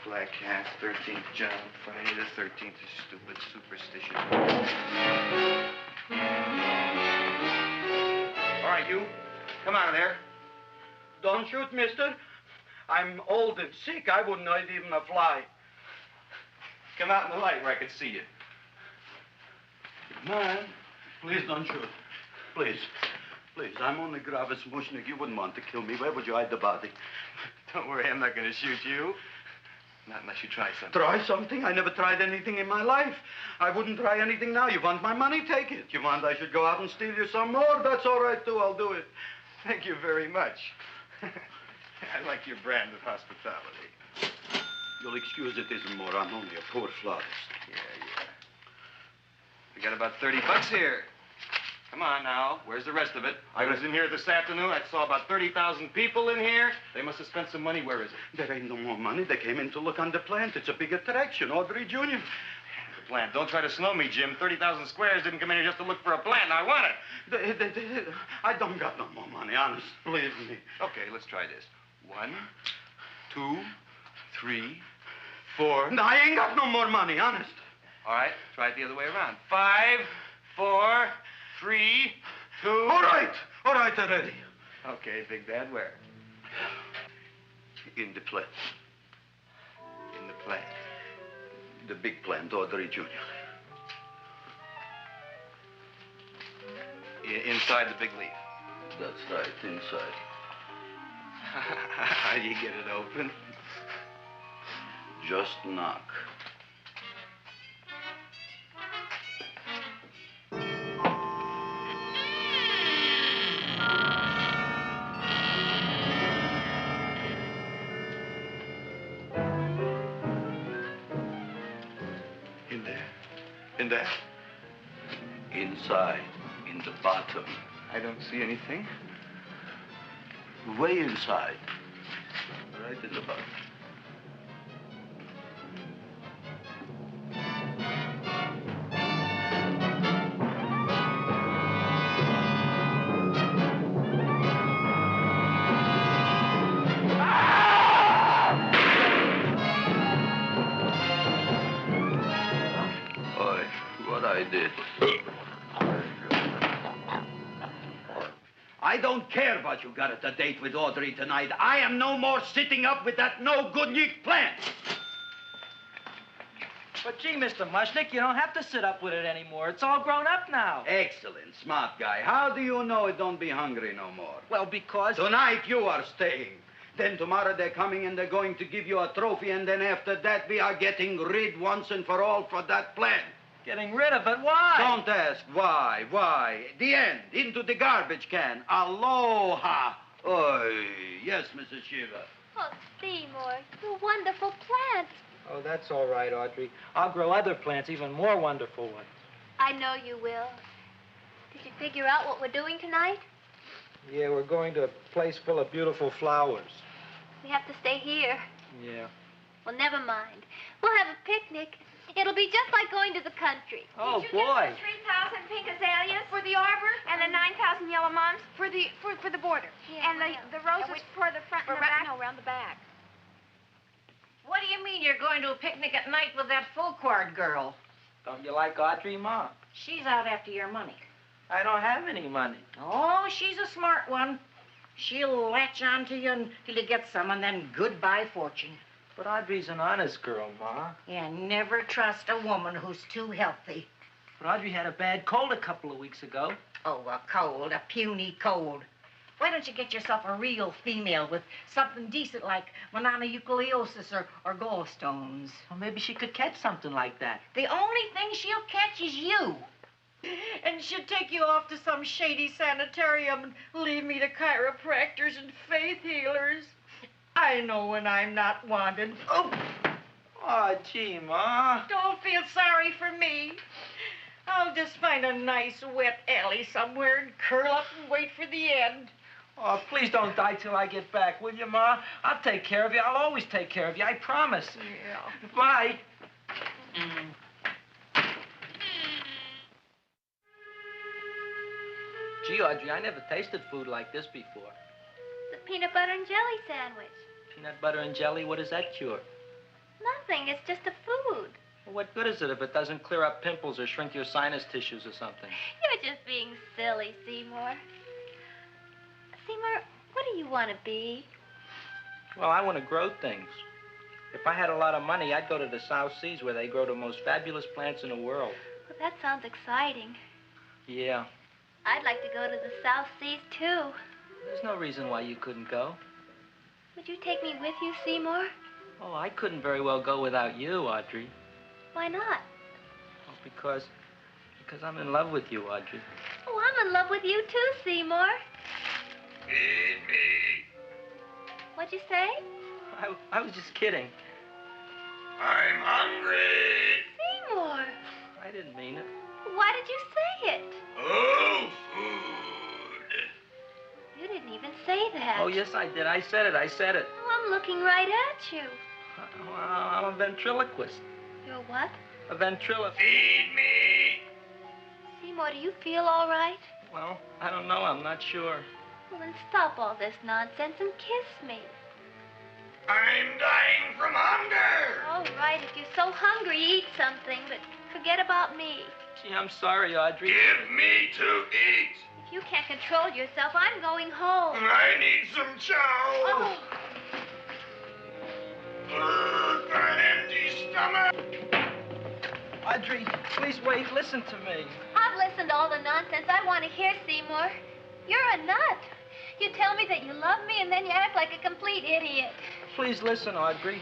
Black Cat, 13th John, Friday the 13th is stupid superstition. All right, you. Come out of there. Don't shoot, mister. I'm old and sick. I wouldn't hurt even a fly. Come out in the light where I can see you. Man, please don't shoot. Please. Please, I'm only Gravis Mushnik. You wouldn't want to kill me. Where would you hide the body? Don't worry, I'm not going to shoot you. Not unless you try something. Try something? I never tried anything in my life. I wouldn't try anything now. You want my money? Take it. You want I should go out and steal you some more? That's all right, too. I'll do it. Thank you very much. I like your brand of hospitality. You'll excuse it isn't more. I'm only a poor flautist. Yeah. We got about $30 here. Come on now. Where's the rest of it? I was in here this afternoon. I saw about 30,000 people in here. They must have spent some money. Where is it? There ain't no more money. They came in to look on the plant. It's a big attraction. Audrey Jr. The plant. Don't try to snow me, Jim. 30,000 squares didn't come in here just to look for a plant. I want it. I don't got no more money, honest. Believe me. Okay, let's try this. 1, 2, 3, 4. No, I ain't got no more money, honest. All right, try it the other way around. 5, 4, 3, 2. All right already. Okay, Big Bad, where? In the plant. In the plant. The big plant, Audrey Jr. Inside the big leaf. That's right, inside. How do you get it open? Just knock. In there? Inside, in the bottom. I don't see anything. Way inside. Right in the bottom. I did. I don't care what you got at the date with Audrey tonight. I am no more sitting up with that no-good Nick plant. But gee, Mr. Mushnik, you don't have to sit up with it anymore. It's all grown up now. Excellent, smart guy. How do you know it don't be hungry no more? Well, because... Tonight you are staying. Then tomorrow they're coming and they're going to give you a trophy, and then after that we are getting rid once and for all for that plant. Getting rid of it? Why? Don't ask why. Why? The end. Into the garbage can. Aloha. Oy. Yes, Mrs. Shiva. Oh, Seymour, you wonderful plant. Oh, that's all right, Audrey. I'll grow other plants, even more wonderful ones. I know you will. Did you figure out what we're doing tonight? Yeah, we're going to a place full of beautiful flowers. We have to stay here. Yeah. Well, never mind. We'll have a picnic. It'll be just like going to the country. Oh, Did you boy. get the 3,000 pink azaleas for the arbor and the 9,000 yellow mums for the border? Yeah, and the roses for the front and the back? No, around the back. What do you mean you're going to a picnic at night with that full-cord girl? Don't you like Audrey, Ma? She's out after your money. I don't have any money. Oh, she's a smart one. She'll latch on to you until you get some, and then goodbye fortune. But Audrey's an honest girl, Ma. Yeah, never trust a woman who's too healthy. But Audrey had a bad cold a couple of weeks ago. Oh, a cold, a puny cold. Why don't you get yourself a real female with something decent like mononucleosis or gallstones? Well, maybe she could catch something like that. The only thing she'll catch is you. And she'd take you off to some shady sanitarium and leave me to chiropractors and faith healers. I know when I'm not wanted. Oh, gee, Ma. Don't feel sorry for me. I'll just find a nice wet alley somewhere and curl up and wait for the end. Oh, please don't die till I get back, will you, Ma? I'll take care of you. I'll always take care of you. I promise. Yeah. Bye. Gee, Audrey, I never tasted food like this before. The peanut butter and jelly sandwich. Peanut butter and jelly, what does that cure? Nothing. It's just a food. Well, what good is it if it doesn't clear up pimples or shrink your sinus tissues or something? You're just being silly, Seymour. Seymour, what do you want to be? Well, I want to grow things. If I had a lot of money, I'd go to the South Seas where they grow the most fabulous plants in the world. Well, that sounds exciting. Yeah. I'd like to go to the South Seas, too. There's no reason why you couldn't go. Would you take me with you, Seymour? Oh, I couldn't very well go without you, Audrey. Why not? Oh, because I'm in love with you, Audrey. Oh, I'm in love with you, too, Seymour. Feed me. What'd you say? I was just kidding. I'm hungry. Seymour. I didn't mean it. Why did you say it? Oh, food. You didn't even say that. Oh, yes, I did. I said it. Oh, I'm looking right at you. I'm a ventriloquist. You're what? A ventriloquist. Feed me. Seymour, do you feel all right? Well, I don't know. I'm not sure. Well, then stop all this nonsense and kiss me. I'm dying from hunger. All right, if you're so hungry, eat something, but forget about me. Gee, I'm sorry, Audrey. Give me to eat. If you can't control yourself, I'm going home. I need some chow. Oh. An empty stomach. Audrey, please wait. Listen to me. I've listened to all the nonsense I want to hear, Seymour. You're a nut. You tell me that you love me, and then you act like a complete idiot. Please listen, Audrey.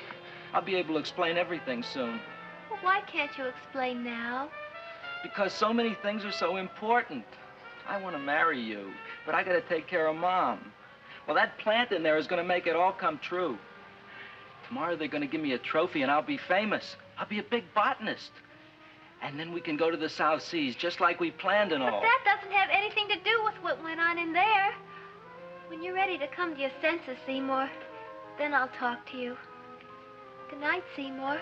I'll be able to explain everything soon. Well, why can't you explain now? Because so many things are so important. I want to marry you, but I got to take care of Mom. Well, that plant in there is going to make it all come true. Tomorrow they're going to give me a trophy, and I'll be famous. I'll be a big botanist. And then we can go to the South Seas, just like we planned and all. But that doesn't have anything to do with what went on in there. When you're ready to come to your senses, Seymour, then I'll talk to you. Good night, Seymour.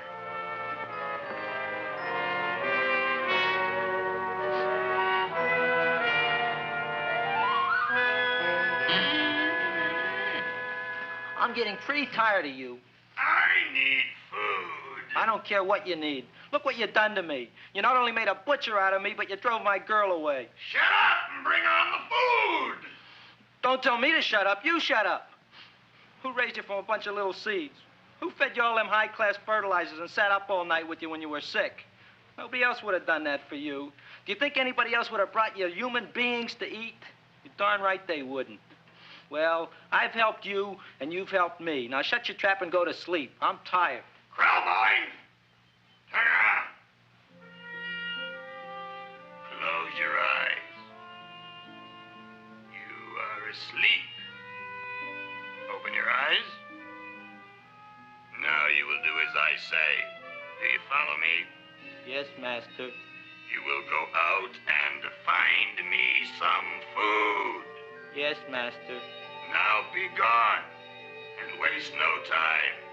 I'm getting pretty tired of you. I need food. I don't care what you need. Look what you done to me. You not only made a butcher out of me, but you drove my girl away. Shut up and bring on the food. Don't tell me to shut up. You shut up. Who raised you from a bunch of little seeds? Who fed you all them high-class fertilizers and sat up all night with you when you were sick? Nobody else would have done that for you. Do you think anybody else would have brought you human beings to eat? You're darn right they wouldn't. Well, I've helped you, and you've helped me. Now shut your trap and go to sleep. I'm tired. Krellboy! Turn around. Close your eyes. You are asleep. Open your eyes. Now you will do as I say. Do you follow me? Yes, Master. You will go out and find me some food. Yes, Master. Now be gone and waste no time.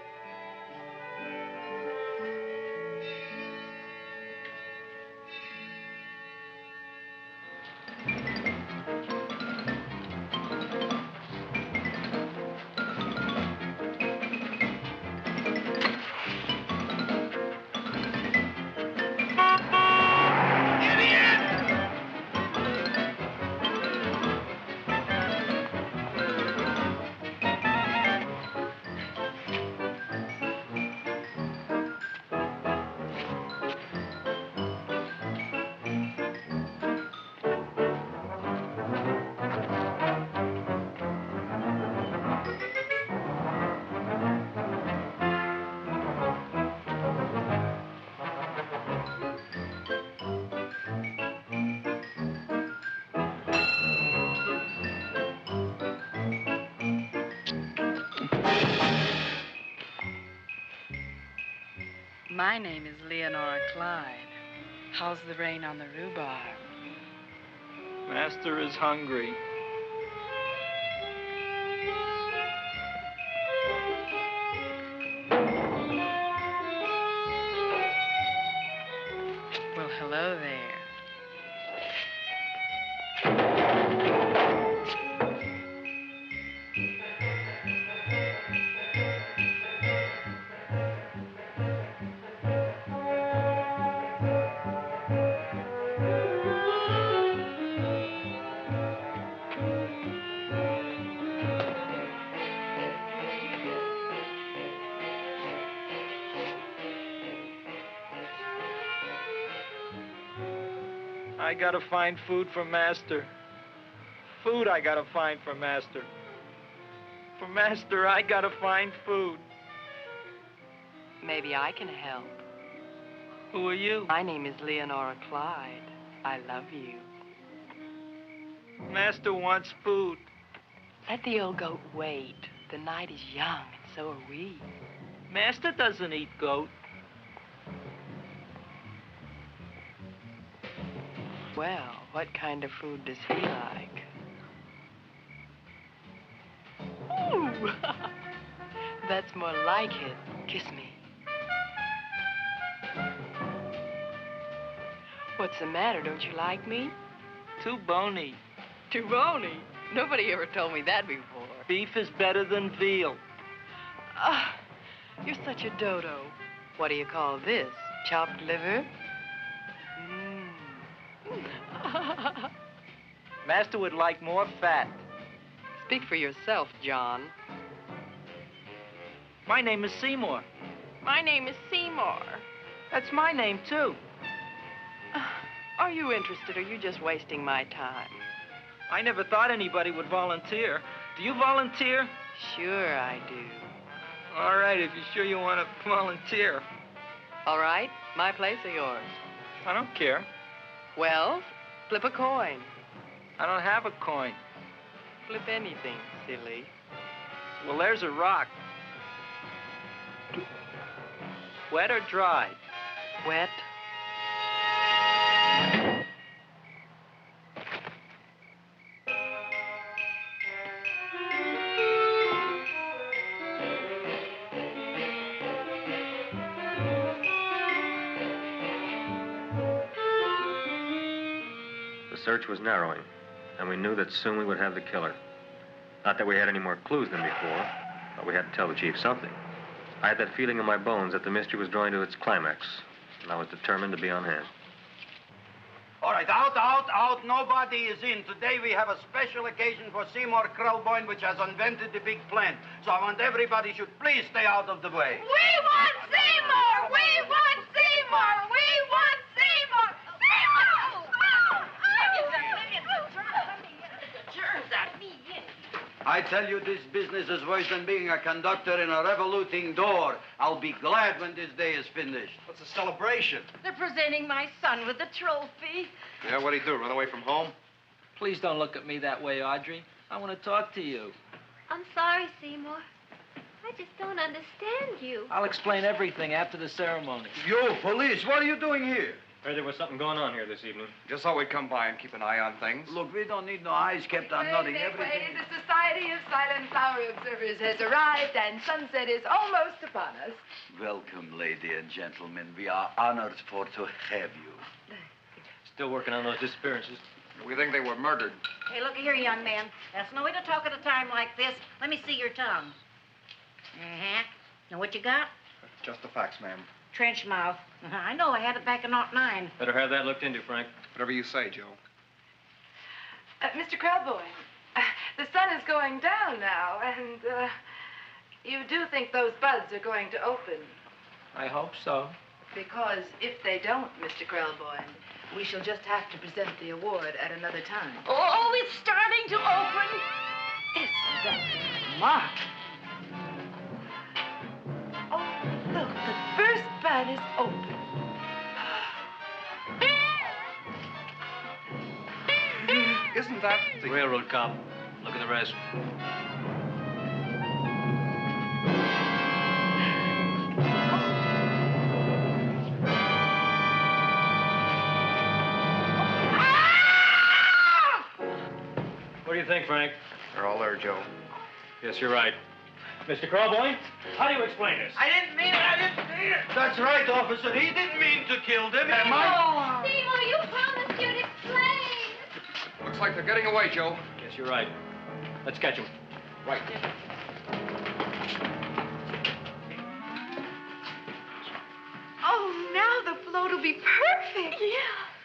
My name is Leonora Clyde. How's the rain on the rhubarb? Master is hungry. Well, hello there. I gotta find food for Master. Food I gotta find for Master. For Master, I gotta find food. Maybe I can help. Who are you? My name is Leonora Clyde. I love you. Master wants food. Let the old goat wait. The night is young, and so are we. Master doesn't eat goat. Well, what kind of food does he like? Ooh! That's more like it. Kiss me. What's the matter? Don't you like me? Too bony. Too bony? Nobody ever told me that before. Beef is better than veal. Ah, you're such a dodo. What do you call this? Chopped liver? Master would like more fat. Speak for yourself, John. My name is Seymour. My name is Seymour. That's my name, too. Are you interested, or are you just wasting my time? I never thought anybody would volunteer. Do you volunteer? Sure I do. All right, if you're sure you want to volunteer. All right, my place or yours? I don't care. Well, flip a coin. I don't have a coin. Flip anything, silly. Well, there's a rock. Wet or dry? Wet. The search was narrowing, and we knew that soon we would have the killer. Not that we had any more clues than before, but we had to tell the chief something. I had that feeling in my bones that the mystery was drawing to its climax, and I was determined to be on hand. All right, out. Nobody is in. Today we have a special occasion for Seymour Krellboyne, which has invented the big plan. So I want everybody should please stay out of the way. We want Seymour! We want Seymour! We want Seymour! Seymour! Germs at me. I tell you, this business is worse than being a conductor in a revoluting door. I'll be glad when this day is finished. What's a celebration? They're presenting my son with the trophy. Yeah, what'd he do, run away from home? Please don't look at me that way, Audrey. I want to talk to you. I'm sorry, Seymour. I just don't understand you. I'll explain everything after the ceremony. You, police, what are you doing here? Heard there was something going on here this evening. Just thought we'd come by and keep an eye on things. Look, we don't need no eyes kept on nothing. Everything. The Society of Silent Flower Observers has arrived, and sunset is almost upon us. Welcome, lady and gentlemen. We are honored for to have you. Still working on those disappearances. We think they were murdered. Hey, look here, young man. That's no way to talk at a time like this. Let me see your tongue. Uh-huh. Now, what you got? Just the facts, ma'am. Trench mouth. I know. I had it back in '09. Better have that looked into, Frank. Whatever you say, Joe. Mr. Krelboyne, the sun is going down now, and you do think those buds are going to open? I hope so. Because if they don't, Mr. Krelboyne, we shall just have to present the award at another time. Oh, it's starting to open. Isn't that smart? Oh, look, the first bud is open. Isn't that the Railroad cop. Look at the rest. What do you think, Frank? They're all there, Joe. Yes, you're right. Mr. Krelboyne, how do you explain this? I didn't mean it. I didn't mean it. That's right, officer. He didn't mean to kill them. Am I? Seymour, you promised you'd explain. Looks like they're getting away, Joe. Yes, you're right. Let's catch him. Right. Oh, now the float will be perfect. Yeah.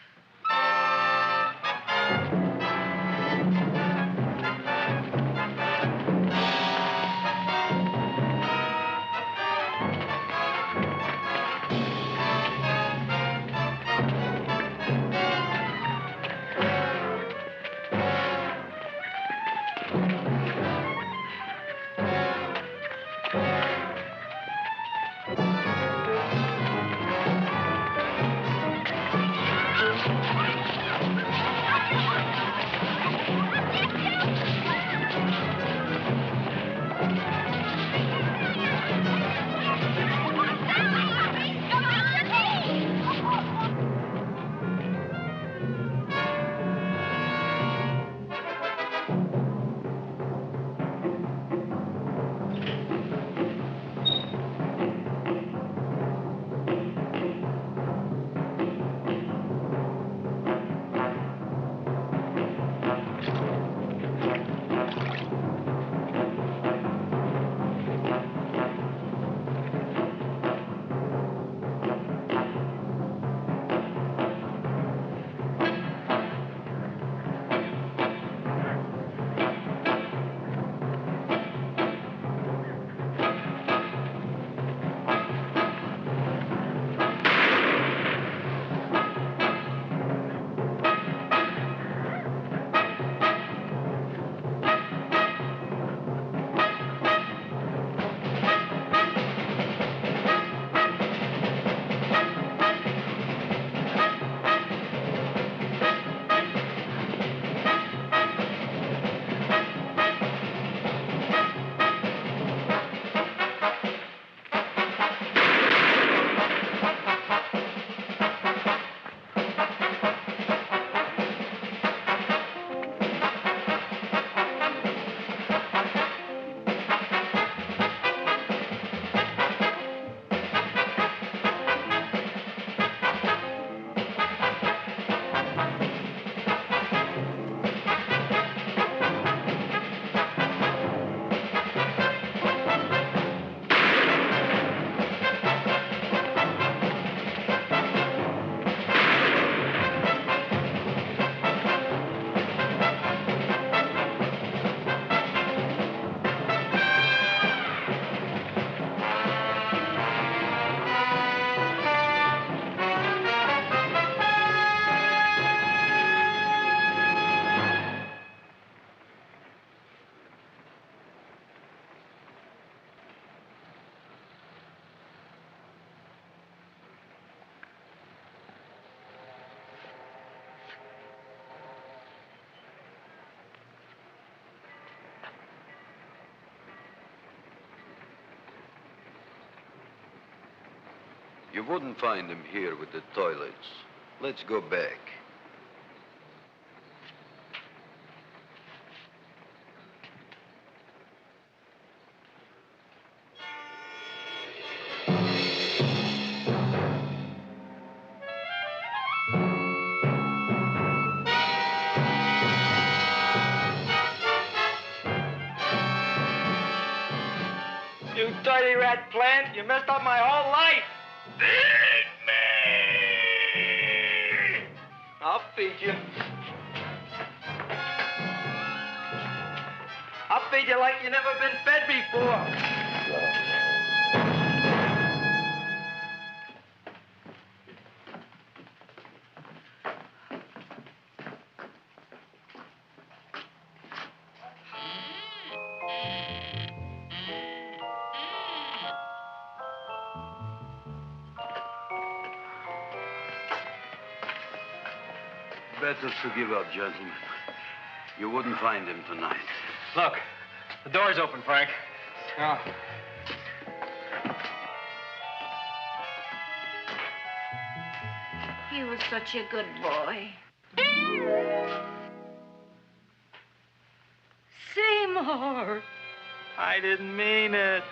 You wouldn't find him here with the toilets. Let's go back. You dirty rat plant, you messed up my whole life. Feed me! I'll feed you. I'll feed you like you've never been fed before. Better to give up, gentlemen. You wouldn't find him tonight. Look, the door's open, Frank. Oh. He was such a good boy. Seymour! I didn't mean it.